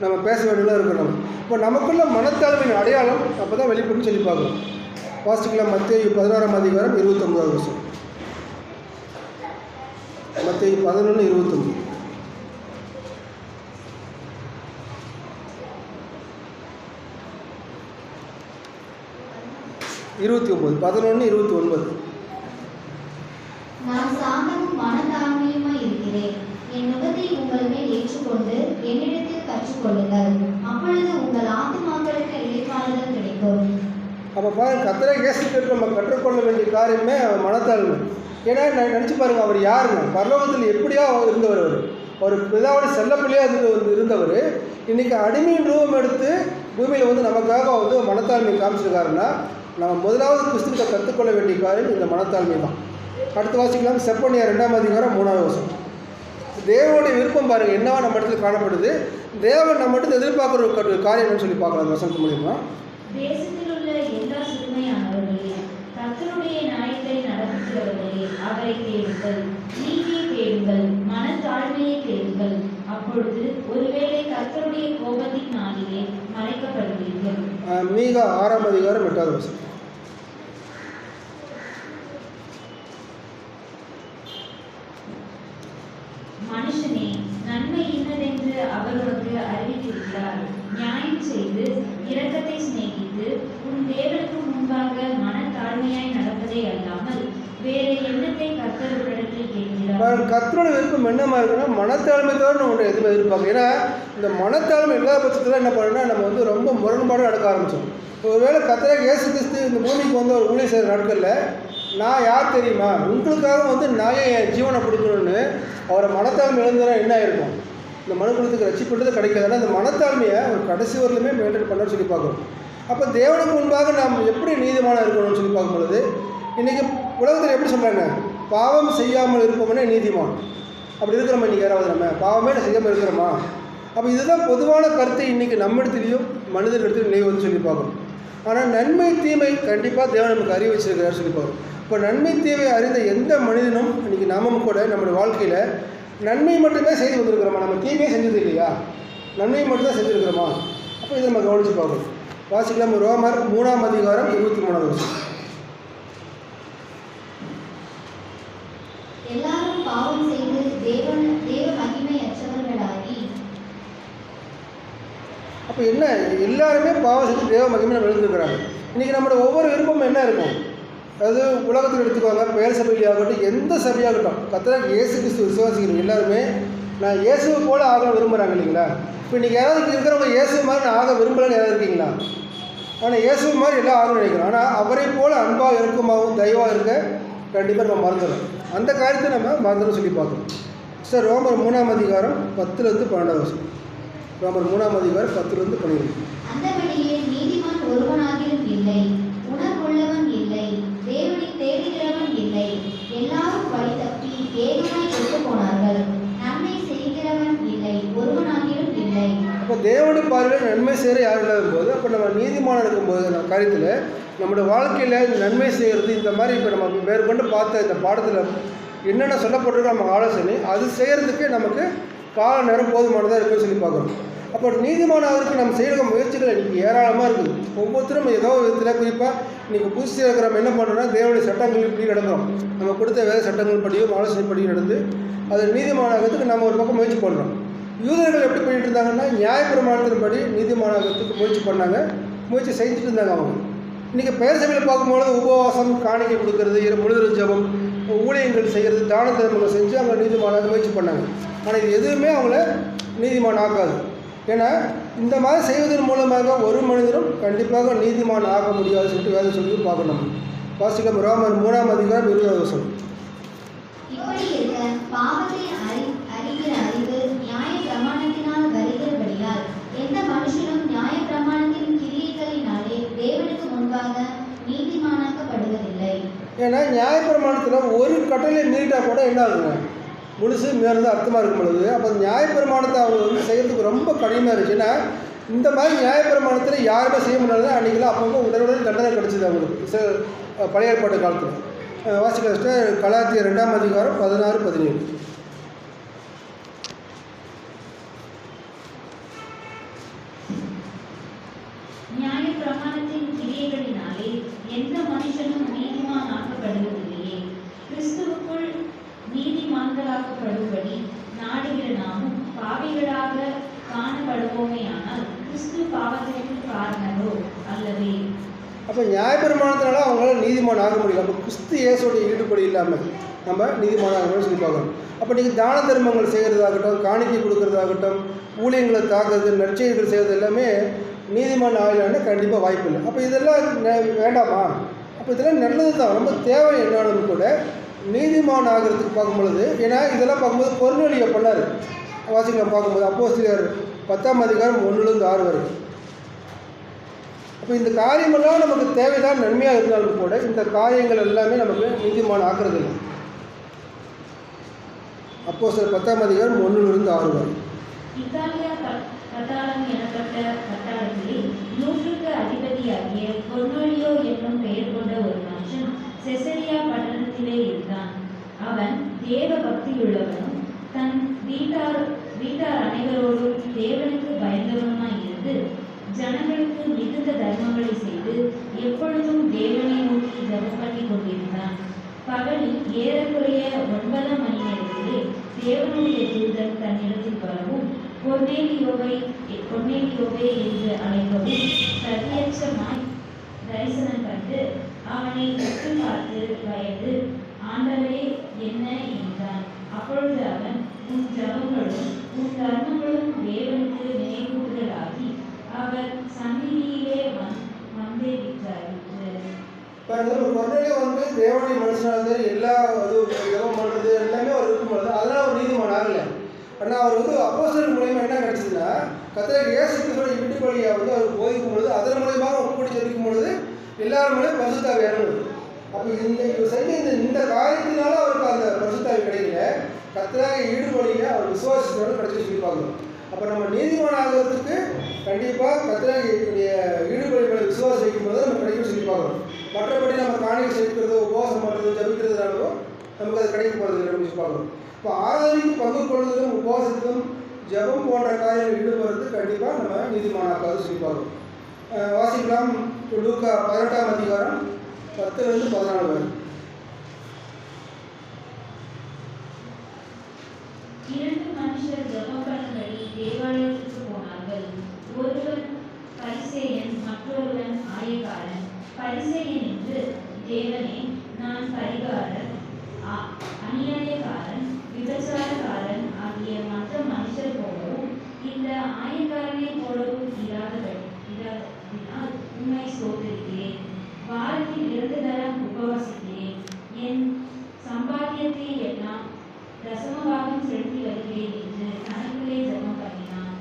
நம்ம பேச வேண்டியதாக இருக்கணும். இப்போ நமக்குள்ள மனத்தாழ்மையின் அடையாளம் அப்போ தான் வெளிப்படும் சொல்லி பார்க்கணும். வாசிக்கலாம் மத்தேயு 16ஆம் அதிகாரம் 29வது வசனம். மத்தேயு 11:29. 11:29. நான் சாந்தமும் மனத்தாழ்மையுமாய் இருக்கிறேன். என் நுகத்தை உங்கள் மேல் ஏற்றுக்கொண்டு என்னிடத்தில் கற்றுக்கொள்ளுங்கள். அப்பொழுது உங்கள் ஆத்துமாக்களுக்கு இளைப்பாறுதல் கிடைக்கும். அப்போ பாருங்க, கர்த்தரை இயேசுவுக்கு நம்ம கற்றுக்கொள்ள வேண்டிய காரியமே மனத்தாழ்மை. ஏன்னா நினச்சி பாருங்கள், அவர் யாருங்க? பரலோகத்தில் எப்படியா இருந்தவர்? அவர் பிதாவோட செல்லப்பிள்ளையாக இருந்தவர் இன்றைக்கி அடிமையின் ரூபம் எடுத்து பூமியில் வந்து நமக்காக வந்து மனத்தாழ்மை காமிச்சிருக்காருன்னா நம்ம முதலாவது கிறிஸ்துவிட்ட கற்றுக்கொள்ள வேண்டிய காரியம் இந்த மனத்தாழ்மை தான். அடுத்து வாசிக்கலாம் செப்பனியா 2ஆம் அதிகாரம் 3வது வசனம். தேவனுடைய விருப்பம் பாருங்கள் என்னவா நம்ம இடத்துல காணப்படுது. தேவன் நம்ம இடத்துல எதிர்பார்க்குற ஒரு காரியம் என்னன்னு சொல்லி பார்க்கலாம் அந்த வசனத்து மூலியமா. தேசத்தில் உள்ள எல்லா சிறுமையானவர்களே, கர்த்தருடைய நியாயத்தை நடத்துகிறவர்களே, அவரை தேடுங்கள், நீதியை தேடுங்கள், மனத்தாழ்மையை தேடுங்கள். அப்பொழுது ஒருவேளை கர்த்தருடைய கோபத்தின் நாளிலே மறைக்கப்படுவீர்கள். மீகா 6ஆம் அதிகாரம் 8வது வசனம். மனுஷனே, நன்மை இன்னதென்று அவர் உனக்கு அறிவித்திருக்கிறார். நியாயம் செய்து இரக்கத்தை சிநேகித்து உன் தேவனுக்கு முன்பாக மனத்தாழ்மையாய் நடப்பதே அல்லாமல் வேறு எண்ணத்தை கர்த்தர் உன்னிடத்தில் கேட்கிறார். கர்த்தரோட விருப்பம் என்னமா இருக்குன்னா மனத்தாழ்மையோடு நம்ம எதுவுமே எதிர்பார்க்க. ஏன்னா இந்த மனத்தாழ்மை இல்லாத பட்சத்தில் என்ன பண்ணணும்னா நம்ம வந்து ரொம்ப முரண்பாடு நடக்க ஆரம்பிச்சோம். ஒருவேளை கர்த்தராகிய இயேசு கிறிஸ்து இந்த பூமிக்கு வந்து ஒரு ஊழியம் செய்கிற நாட்களில் நான் யார் தெரியுமா, உங்களுக்காக வந்து நான் என் ஜீவனை கொடுக்கணும்னு அவரை மனத்தாழ்மை இழந்தனா என்ன ஆயிருக்கும்? இந்த மனுக்குலத்துக்கு ரட்சிப்பட்டது கிடைக்காது. ஆனால் இந்த மனத்தாழ்மையை ஒரு கடைசி வரலுமே மெயின்டைன் பண்ணணும்னு சொல்லி பார்க்கணும். அப்போ தேவனுக்கு முன்பாக நாம் எப்படி நீதிமானம் இருக்கணும்னு சொல்லி பார்க்கும்பொழுது இன்றைக்கி உலகத்தில் எப்படி சொல்கிறாங்க, பாவம் செய்யாமல் இருப்போம்னே நீதிமான். அப்படி இருக்கிறோமா? இன்றைக்கி யாராவது நம்ம பாவமே செய்யாமல் இருக்கிறோமா? அப்போ இதுதான் பொதுவான கருத்தை இன்றைக்கி நம்ம இடத்துலையும் மனிதர் இடத்துல நினைவு வந்து சொல்லி பார்க்கணும். ஆனால் நன்மை தீமை கண்டிப்பாக தேவன் நமக்கு அறிவு வச்சிருக்கிறார் சொல்லி பார்க்கணும். இப்போ நன்மை தீமை அறிந்த எந்த மனிதனும் இன்றைக்கி நாமும் கூட நம்முடைய வாழ்க்கையில் நன்மை மட்டுமே செய்து வந்திருக்கிறோமா? நம்ம தீமையே செஞ்சது இல்லையா? நன்மை மட்டும்தான் செஞ்சுருக்கிறோமா? அப்போ இதை நம்ம கவனித்து பார்க்கணும். வாசிக்கலாம் ரோமர் 3ஆம் அதிகாரம் 23வது வசனம். எல்லாரும் பாவம் செய்து தேவ மகிமை அற்றவர்களாகி. அப்போ என்ன, எல்லாருமே பாவம் செஞ்சு தேவ மகிமை விழுந்துருக்கிறாங்க. இன்றைக்கி நம்மளோட ஒவ்வொரு விருப்பமும் என்ன இருக்கும்? அதாவது உலகத்தில் எடுத்துக்குவாங்க, பேர் சபையாகட்டும் எந்த சபையாகட்டும், கர்த்தராகிய இயேசு கிறிஸ்து விசுவாசிக்கிறவங்க எல்லாருமே நான் இயேசுவை போல ஆக விரும்புகிறாங்க இல்லைங்களா? இப்போ இன்றைக்கி யாராவது இருக்கிறவங்க இயேசு மாதிரி நான் ஆக விரும்பலன்னு யாராவது இருக்கீங்களா? ஆனால் இயேசு மாதிரி எல்லாம் ஆகணும்னு நினைக்கிறோம். ஆனால் அவரை போல் அன்பாக இருக்குமாகவும் தயவாக இருக்க கண்டிப்பாக நம்ம மறந்துடும். அந்த காரியத்தை நம்ம மறந்துடும் சொல்லி பார்க்கணும். சார் ரோமர் 3ஆம் அதிகாரம் 10-12 வசனம். ரோமர் 3ஆம் அதிகாரம் 10-12. அந்தபடியே நீதிமான் ஒருவனாகிலும் இல்லை, உணர்வுள்ளவன் இல்லை, தேவனை தேடுகிறவன் இல்லை. எல்லாரும் வழி தப்பி ஏகமாய் கெட்டு போனார்கள். நன்மை செய்கிறவன் இல்லை, ஒருவனாகிலும் இல்லை. அப்போ தேவனுடைய பார்வையில் நன்மை செய்கிற யாரும் இல்லாத போது அப்போ நம்ம நீதிமானம் இருக்கும்போது அந்த காரியத்தில் நம்மளுடைய வாழ்க்கையில் நன்மை செய்கிறது இந்த மாதிரி இப்போ நம்ம மேற்கொண்டு பார்த்த இந்த பாடத்தில் என்னென்ன சொல்லப்பட்டிருக்கோ நம்ம ஆலோசனை அது செய்கிறதுக்கு நமக்கு கால நேரம் போதுமானதாக இருக்குன்னு சொல்லி பார்க்குறோம். அப்போ நீதிமானாவதற்கு நம்ம செய்கிற முயற்சிகள் இன்றைக்கி ஏராளமாக இருக்குது. ஒவ்வொருத்தரும் ஏதோ விதத்தில் குறிப்பாக இன்றைக்கி புதுசாக இருக்கிற நம்ம என்ன பண்ணுறோம்னா தேவனுடைய சட்டங்கள் இப்படி நடக்கிறோம். நம்ம கொடுத்த வேத சட்டங்கள் படியும் ஆலோசனை படியும் நடந்து அது நீதிமானாகிறதுக்கு நம்ம ஒரு பக்கம் முயற்சி பண்ணுறோம். யூதர்கள் எப்படி பண்ணிட்டு இருந்தாங்கன்னா நியாயப்பிரமாணத்தின்படி நீதிமானாகிறதுக்கு முயற்சி பண்ணாங்க, முயற்சி செஞ்சுட்டு இருந்தாங்க. அவங்க இன்றைக்கி பெயர் சபையில் பார்க்கும்போது உபவாசம், காணிக்கை கொடுக்கறது, முழுதல் ஜபம், ஊழியங்கள் செய்கிறது, தான தர்மங்கள் செஞ்சு அவங்க நீதிமானாக முயற்சி பண்ணாங்க. ஆனால் இது எதுவுமே அவங்கள நீதிமான் ஆக்காது. ஏன்னா இந்த மாதிரி செய்வதன் மூலமாக ஒரு மனிதரும் கண்டிப்பாக நீதிமான் ஆக முடியாது சொல்லிட்டு வேதம் சொல்லி பார்க்கணும். வாசிக்கம் ரோமர் 3ஆம் அதிகாரம் 20வது வசனம். இப்படி இருக்க பாவத்தை அறிகிற அறிவு நியாய பிரமாணத்தினால் வருகிறபடியால் எந்த மனுஷனும் நியாய பிரமாணத்தின் கிரியைகளினாலே தேவனுக்கு முன்பாக நீதிமானாக்கப்படுவதில்லை. ஏன்னா நியாய பிரமாணத்தில் ஒரு கட்டளை மீறிட்டா கூட என்ன ஆகுங்க, முழுசு மீறது அர்த்தமாக இருக்கும் பொழுது அப்போ நியாய பிரமாணத்தை அவங்க வந்து செய்கிறதுக்கு ரொம்ப கடினமாக இருந்துச்சு. ஏன்னா இந்த மாதிரி நியாயப்பிரமாணத்தில் யாருமே செய்ய முடியாது. அன்றைக்கெல்லாம் அப்போ உடனுடன் தண்டனை கிடச்சிது அவங்களுக்கு பழைய ஏற்பாட்டு காலத்தில். வாசிக்க கலாத்தியர் 2ஆம் அதிகாரம் 16-17. நியாய பிரமாணத்தின் கிரியைகளினாலே எந்த மனுஷனும் நீதிமான் ஆக்கப்படுவதில்லையே. கிறிஸ்துவுக்குள் நீதிமான்களாக்கப்படும்படி நாடுகிற நாமும் பாவிகளாக காணப்படுவோமேயானால் கிறிஸ்து பாவத்திற்கு காரணரோ அல்லவே. அப்போ நியாயப்பிரமாணத்தினால அவங்களால நீதிமான் ஆக முடியல. அப்போ கிறிஸ்து இயேசுடைய ஈடுபாடு இல்லாமல் நம்ம நீதிமான் ஆகணும்னு சொல்லி பார்க்கணும். அப்போ நீங்கள் தான தர்மங்கள் செய்கிறதாகட்டும், காணிக்கை கொடுக்கறதாகட்டும், ஊழியங்களை தாக்குறது, நற்செய்திகள் செய்கிறது எல்லாமே நீதிமான் ஆகலான்னு கண்டிப்பாக வாய்ப்பு இல்லை. அப்போ இதெல்லாம் வேண்டாமா? அப்போ இதெல்லாம் நல்லது தான், ரொம்ப தேவை என்னாலும் கூட நீதிமான் ஆகிறதுக்கு பார்க்கும்பொழுது, ஏன்னா இதெல்லாம் பார்க்கும்போது கொர்நேலியு பண்ணார். வாசிக்கலாம் பார்க்கும்போது அப்போஸ்தலர் 10ஆம் அதிகாரம் 1-6 வரை. அப்போ இந்த காரியமெல்லாம் நமக்கு தேவைதான், நன்மையாக இருந்தாலும் கூட இந்த காரியங்கள் எல்லாமே நமக்கு நீதிமான் ஆக்குறது இல்லை. அப்போஸ்தலர் 10ஆம் அதிகாரம் 1-6 வரை. இத்தாலியா பட்டாளம் எனப்பட்ட பட்டாளத்திலே 100க்கு அதிபதியாகிய கொர்நேலியு என்னும் பெயர் கொண்ட ஒரு மனுஷன் செசரியா பட்டணத்திலே இருந்தான். அவன் தேவ பக்தியுள்ளவனும் தன் வீட்டார் அனைவரோடும் தேவனுக்கு பயந்தவனுமாய் இருந்து ஜனங்களுக்கு மிகுந்த தர்மங்களை செய்து எப்பொழுதும் தேவனை நோக்கி ஜெபம் பண்ணி கொண்டிருந்தான். பகலில் ஏறக்குறைய 9 மணி நேரத்திலே தேவனுடைய தூதன் தன்னிடத்தில் வரவும் கொர்நேலியோவே என்று அழைக்கவும் பிரத்யட்சமாய் தரிசனம் கண்டு அவனை உற்று பார்த்து பயந்து, ஆண்டவரே என்ன என்றான். அப்பொழுது அவன், உன் ஜெபங்களும் உன் தர்மங்களும் தேவனுக்கு நினைவூட்டுதலாகி அவர் சந்நிதியிலே வந்தே விட்டாயிற்று. கொர்நேலியு வந்து தேவனுடைய மனுஷனாக எல்லா ஜெபம் பண்ணுறது எல்லாமே அவர் இருக்கும்பொழுது அதெல்லாம் அவர் நீதிமான் ஆகலை. ஆனால் அவர் வந்து அப்போஸ்தலர் மூலியமாக என்ன கிடச்சிதுன்னா, கர்த்தர் இயேசு கிறிஸ்துவோட வீட்டு வழியை வந்து அவர் போதிக்கும் பொழுது அதன் மூலியமாக ஒப்புக்கூடி ஜெபிக்கும் பொழுது எல்லாரும் மூலியம் பரிசுத்தாவி இறங்குது. அப்போ செஞ்ச இந்த காரியத்தினால அவருக்கு அந்த பரிசுத்தாவி கிடைக்கல, கர்த்தராக ஈடுபடியை அவர் விசுவாசத்தோடு கிடைச்சி சொல்லி பார்க்கணும். அப்போ நம்ம நீதிமான் ஆகிறதுக்கு கண்டிப்பாக கர்த்தராக ஈடுபடிகளை விசுவாசம் வைக்கும்போது நம்ம கிடைக்கும் சொல்லி பார்க்கணும். மற்றபடி நம்ம காணிக்கை செலுத்துறதோ, உபவாசம் பண்ணுறதோ, ஜபிக்கிறதுனாலோ நமக்கு அது கிடைக்க போகிறது இல்லை சொல்லி பார்க்கணும். இப்போ ஆராதனைக்கு பங்கு கொள்வதும், உபவாசத்திலும், ஜபம் போன்ற காரியங்கள் ஈடுபடுறது கண்டிப்பாக நம்ம நீதிமானாக்காது சொல்லி பார்க்கணும். வாசிக்கலாம் லூக்கா 18ஆம் அதிகாரம் 10-14 வரை. 2 மனுஷர் ஜெபம் பண்ணும்படி தேவாலயத்துக்கு போனார்கள். ஒருவன் பரிசேயன், மற்றொருவன் ஆயக்காரன். பரிசேயன் என்று, தேவனே, நான் பரிகாரன், அநியாயக்காரன், விபச்சாரக்காரன் ஆகிய மற்ற மனுஷர் போலவும் இந்த ஆயக்காரனை போலவும் இராததினால் உம்மை ஸ்தோத்திரிக்கிறேன். வாரத்தில் 2 தரம் உபவாசிக்கிறேன். என் சம்பாத்தியத்தை எல்லாம் தசமபாகம் செலுத்தி வருகிறேன் என்று தனக்குள்ளே ஜெபம் பண்ணினான்.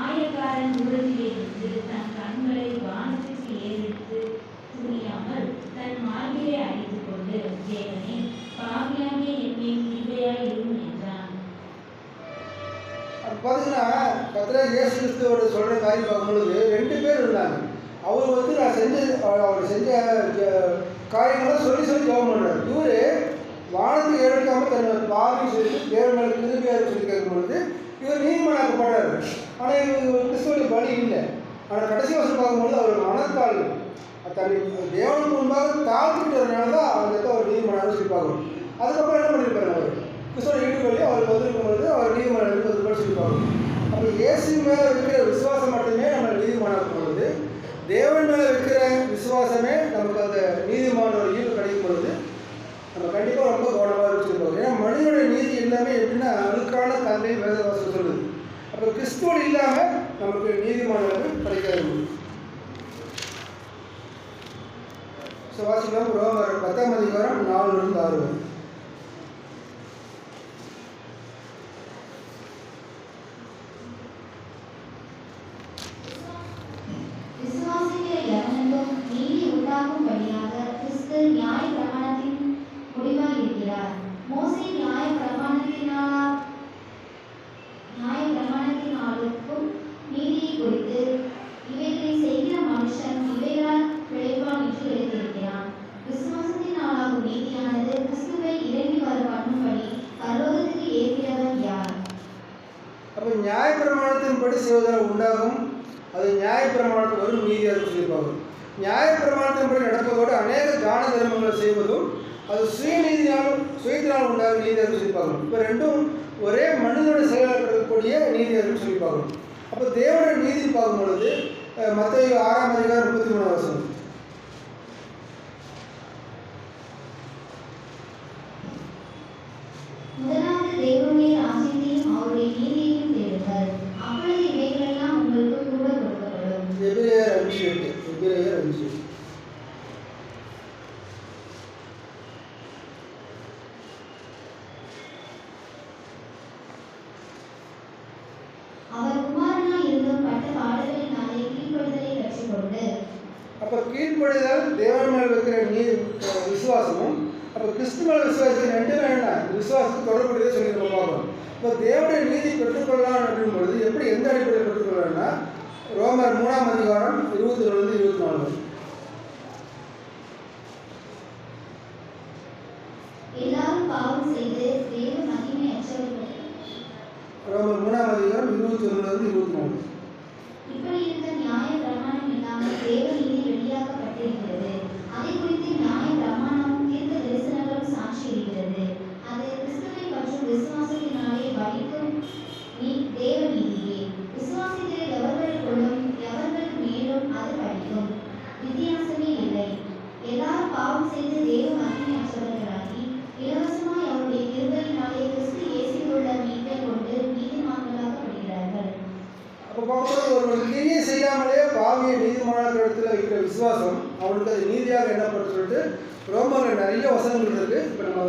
ஆயக்காரன் தூரத்திலே நின்று தன் கண்களை வானத்திற்கு ஏறெடுத்து துணியாமல் தன் மார்பிலே அடித்துக் கொண்டு, தேவனே, பாவியாகிய என்மேல் கிருபையாய் இரும் என்றான். பார்த்தீங்கன்னா கர்த்தராகிய இயேசு கிறிஸ்துவோட சொல்கிற காரியம் பார்க்கும்பொழுது 2 பேர் இருந்தாங்க. அவர் வந்து அவர் செஞ்ச காரியங்கள்லாம் சொல்லி ஜெபம் பண்ணுறாரு. இவர் வானத்துக்கு எடுக்காமல் தன்னை பாவி சொல்லி தேவன் கிருபையாக சொல்லி கேட்கும்பொழுது இவர் நீதிமானாக்கப்படுறாரு. ஆனால் இவர் கிறிஸ்துவோட பலி இல்லை. ஆனால் கடைசி வருஷம் பார்க்கும்பொழுது அவர் மனத்தாள் தன்னை தேவனுக்கு முன்பாக தாழ்த்திட்டதுனால தான் அவங்க அவர் நீதிமானாக சொல்லி பார்க்கணும். அதுக்கப்புறம் என்ன பண்ணியிருப்பாரு, அவர் கிறிஸ்துவோட ஈடுபடி அவர் வந்திருக்கும் பொழுது அவர் நீதிமானாக சொல்லி பார்க்கணும். அப்போ இயேசு மேலே இருக்கிற விசுவாசம் மட்டுமே நம்ம நீதிமானாக்கும் பொழுது, தேவன் மேலே இருக்கிற விசுவாசமே நமக்கு அந்த நீதிமான ஒரு ஈடு கிடைக்கும் பொழுது நம்ம கண்டிப்பாக ரொம்ப கவனமாக வச்சுருப்போம். ஏன்னா மனிதனுடைய நீதி எல்லாமே எப்படின்னா அழுக்கான தந்தை வேதவாசம் சொல்லுது. அப்போ கிறிஸ்துவோடு இல்லாமல் நமக்கு நீதிமானவர்கள் கிடைக்காது. வாசிக்கலாம் ரோமர் 10ஆம் அதிகாரம் 4-6 வரை. விசுவாசிக்கிற எவனுக்கும் நீதி உண்டாகும்படியாக கிறிஸ்து நியாய பிரமாணத்தின் முடிவாய் இருக்கிறார். மோசே நியாய பிரமாணத்தினாலுக்கும் நீதியை குறித்து கடும் நீதியாக இருக்கும் சொல்லியிருப்பாங்க. நியாயப்பிரமாணத்தின்படி நடப்பதோடு அநேக தான தர்மங்களை செய்வதும் அது சுயத்தினால் உண்டாக நீதியாக இருக்கும் சொல்லியிருப்பாங்க. இப்போ ரெண்டும் ஒரே மனிதனோட செயலாக இருக்கக்கூடிய நீதியாக இருக்கும் சொல்லியிருப்பாங்க. அப்போ தேவனுடைய நீதி பார்க்கும் பொழுது மத்தேயு 6:33 முதலாவது தேவனுடைய ராஜ்யத்தையும் அவருடைய நீதியையும் தேடுங்கள், அப்பொழுது இவைகளெல்லாம் உங்களுக்கு கூட கொடுக்கப்படும். எபிரேயர் 5:8. அவர் குமாரனாய் இருந்தும் பட்ட பாடுகளினாலே கீழ்ப்படுதலை கற்றுக்கொண்டு. அப்போ கீழ்ப்படிதல் தேவன் மேல் வைக்கிற விசுவாசமும் அப்போ கிறிஸ்து மேல் விசுவாசம் ரெண்டுமே என்ன விசுவாசத்துக்கு தொடர்புடையதை சொல்லி நம்ம பார்க்கணும். இப்போ தேவனுடைய நீதி பெற்றுக்கொள்ளலாம் அப்படின் பொழுது எப்படி எந்த அடிப்படையில் பெற்றுக்கொள்ளலாம்னா ரோமர் 3:22-24. எல்லாரும் பாவம் செய்து தேவ மகிமை அற்றவர்கள். ரோமர் 3:21-24. இப்படி இருக்க நியாய பிரமாணம் இல்லாமல் தேவ நீதி வெளியாக்கப்பட்டிருக்கிறது. அதை குறித்து நியாய பிரமாணமும் தீர்க்க தரிசனங்களும் சாட்சி இருக்கிறது. அது கிறிஸ்துவை மற்றும் விசுவாசத்தினாலே வலிக்கும் தேவ நீதியே. விசுவாசிக்கிற எவர்களுக்குள்ளும் எவர்கள் மேலும் அது படிக்கும் வித்தியாசமே இல்லை. எல்லாரும் பாவம் செய்து தேவ மகிமை அற்றவர்களாகி இலவசமாய் அவருடைய கிருபையினாலே கிறிஸ்து இயேசுவுள்ள மீட்பை கொண்டு நீதிமான்களாக்கப்படுகிறார்கள். அப்போ பார்க்கும்போது ஒருவன் கிரியை செய்யாமலே பாவியை நீதிமானாக இடத்துல வைக்கிற விசுவாசம் அவனுக்கு அது நீதியாக எண்ணப்பட்டு சொல்லிட்டு ரோமரில் நிறைய வசனங்கள் இருக்குது. இப்போ நம்ம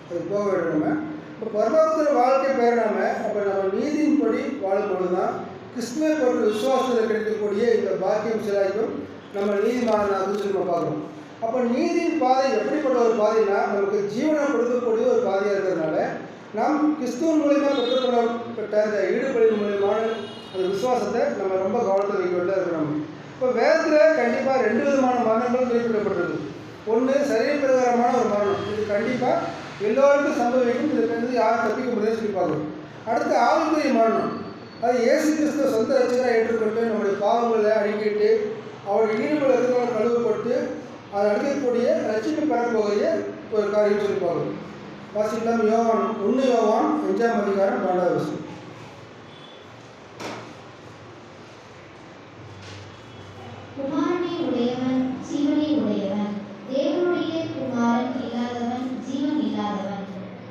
அது போக வேண்டும். இப்போ பரலோகத்தில் வாழ்க்கை பெறாம அப்போ நம்ம நீதியின்படி வாழும்பொழுது தான் கிறிஸ்துவை போன்ற விசுவாசத்தில் கிடைக்கக்கூடிய இந்த பாக்கியம் சிலாய்க்கும் நம்ம நீதிமானாக சொல்லி நம்ம பார்க்குறோம். அப்போ நீதியின் பாதை எப்படிப்பட்ட ஒரு பாதைனா நமக்கு ஜீவனை கொடுக்கக்கூடிய ஒரு பாதையாக இருக்கிறதுனால நாம் கிறிஸ்துவின் மூலிமா பெற்றுக்கொள்ளப்பட்ட இந்த ஈடுபடியின் மூலியமான அந்த விசுவாசத்தை நம்ம ரொம்ப கவனத்தில் வைக்க வேண்டியதாக இருக்கிறோம். இப்போ வேதத்தில் கண்டிப்பாக 2 விதமான மரணங்கள் குறிப்பிடப்பட்டிருக்கு. ஒன்று சரீர பிரகாரமான ஒரு மரணம், இது கண்டிப்பாக எல்லோருக்கும் சம்பவிக்கும், இதுலேருந்து யாரும் தப்பிக்க முடியாது சொல்லி பார்க்கணும். அடுத்து ஆவிக்குரிய மரணம், அது இயேசு கிறிஸ்துவ சொந்த ரட்சகராக ஏற்றுக்கொண்டு நம்முடைய பாவங்களை அடிக்கிட்டு அவருடைய ஈடுபடுறதுக்காக கழுவப்பட்டு அதை அடிக்கக்கூடிய ரட்சிப்பு பெறப்போகிற ஒரு காரியம் சொல்லி பார்க்கணும். வாசிக்கலாம் 1 யோவான் 5:12. குமாரனை உடையவன் ஜீவனை உடையவன், தேவனுடைய குமாரன் இல்லாதவன் ஜீவன் இல்லாதவன்.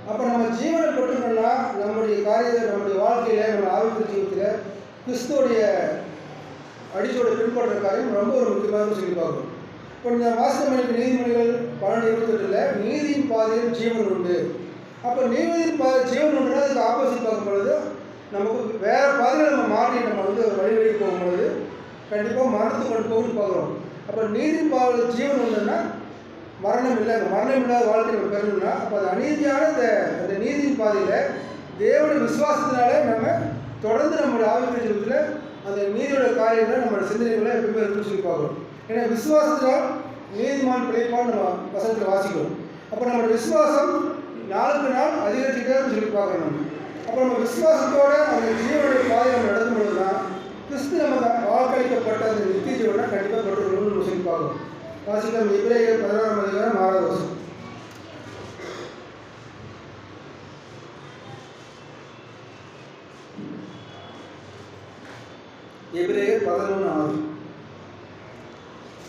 அப்போ நம்ம ஜீவனை பெற்றுக்கொண்டா நம்முடைய காரியத்தை நம்முடைய வாழ்க்கையில் நம்ம ஆவிக்குரிய ஜீவத்தில் கிறிஸ்துவோடைய அடிச்சோட பின்பற்ற காரியம் ரொம்ப ஒரு முக்கியமாக சொல்லி பார்க்கணும். இப்போ இந்த வாசகமணிக்கு நீதிமொழிகள் 12:28 நீதியின் பாதையில் ஜீவன் உண்டு. அப்போ நீதியின் பாதை ஜீவன் உண்டுனா அதுக்கு ஆப்போசிட் பார்க்கும்பொழுது நமக்கு வேறு பாதையில் நம்ம மாற்றி நம்ம ஒரு வழி போகும்பொழுது கண்டிப்பாக மரணத்துக்கு கொண்டு போகணும்னு பார்க்குறோம். அப்போ நீதியின் பாதையில் ஜீவன் உண்டுன்னா மரணம் இல்லை. அந்த மரணம் இல்லாத வாழ்க்கை நம்ம பெறணும்னா அப்போ அது அநீதியான அந்த நீதியின் பாதையில் தேவனுடைய விசுவாசத்தினால நம்ம தொடர்ந்து நம்மளுடைய ஆவிக்குரிய ஜீவிதத்தில் அந்த நீதியோட காரியங்களை நம்மளோட சிந்தனைகளை எப்பவுமே இருக்குன்னு சொல்லி பார்க்குறோம். ஏன்னா விசுவாசத்தினால் நீதிமான் பிழைப்பான்னு நம்ம வசனத்தில் வாசிக்கிறோம். அப்போ நம்மளோட விசுவாசம் நாளுக்கு நாள் அதிகரிச்சுட்டே சொல்லி பார்க்குறோம். நம்ம அப்போ நம்ம விசுவாசத்தோடு அந்த ஜீவனுடைய பாதையை நம்ம நடக்கும் பொழுது தான் கிறிஸ்து நம்ம வாக்களிக்கப்பட்ட அந்த நித்திய ஜீவனை கண்டிப்பாக பெற்றுக்கணும்னு நம்ம சொல்லி பார்க்குறோம். வாசிக்கலாம் எபிரேயர் 16:6. எபிரேயர் 11:6.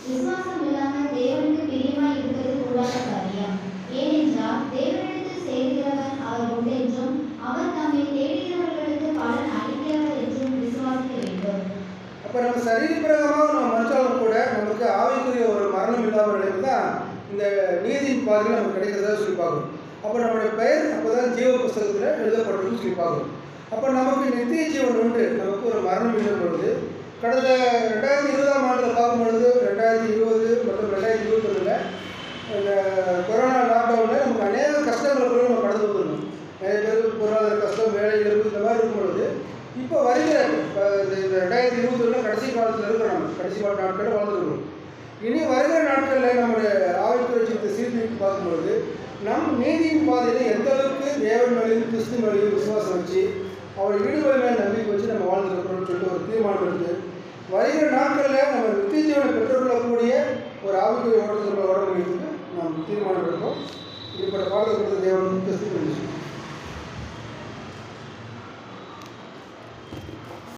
விசுவாசம் இல்லாமல் தேவனுக்கு பிரியமாய் இருப்பது கூடாத காரியம். ஏனென்றால் தேவனிடத்தில் சேர்கிறவன் அவர் உண்டென்றும் அவர் தம்மை தேடுகிறவர்களுக்கு பலன் அளிக்கிறவர் என்றும் விசுவாசிக்க வேண்டும். அப்போ நம்ம சரீரப்பிரகமாக நம்ம மனுஷாலும் கூட நமக்கு ஆவிக்குரிய ஒரு மரணம் இல்லாமல் நிலையில் தான் இந்த நீதியின் பாதையில் நமக்கு கிடைக்கிறதா சொல்லி பார்க்கணும். அப்போ நம்மளுடைய பெயர் அப்போ தான் ஜீவ புஸ்தகத்தில் எழுதப்படுறதுன்னு சொல்லி பார்க்கணும். அப்போ நமக்கு நித்திய ஜீவன் உண்டு, நமக்கு ஒரு மரணம் இல்லை பொழுது கடந்த 2020ஆம் ஆண்டில் பார்க்கும்பொழுது 2020 மற்றும் 2021 இந்த கொரோனா லாக்டவுனில் நமக்கு அநேக கஷ்டங்களை கூட நம்ம கடந்து வந்துடணும். நிறைய பேருக்கு பொருளாதார கஷ்டம், வேலை இழப்பு இந்த மாதிரி இருக்கும் பொழுது இப்போ வருகிற இந்த 2021 கடைசி காலத்தில் இருக்கிற நம்ம கடைசி கால நாட்களில் வாழ்ந்துருக்கோம். இனி வருகிற நாட்களில் நம்முடைய ஆவிக்குரிய ஜீவிதத்தை சீர்திருத்தி பார்க்கும்பொழுது நம் நீதியின் பாதையில் எந்த அளவுக்கு தேவன் மேலேயும் கிறிஸ்து மேலேயும் விசுவாசம் வச்சு அவர் ஈடுபட மேலே நம்பிக்கை வச்சு நம்ம வாழ்ந்துருக்கிறோம்னு சொல்லிட்டு ஒரு தீர்மானம் எடுத்து வருகிற நாட்களில் நம்ம நித்திய ஜீவனை பெற்றுக்கொள்ளக்கூடிய ஒரு ஆவிக்குரிய ஓட்டத்தில் ஓட முடியுதுக்கு நாம் தீர்மானம் எடுப்போம். இப்படிப்பட்ட பாடல்கள் தேவன் கிறிஸ்து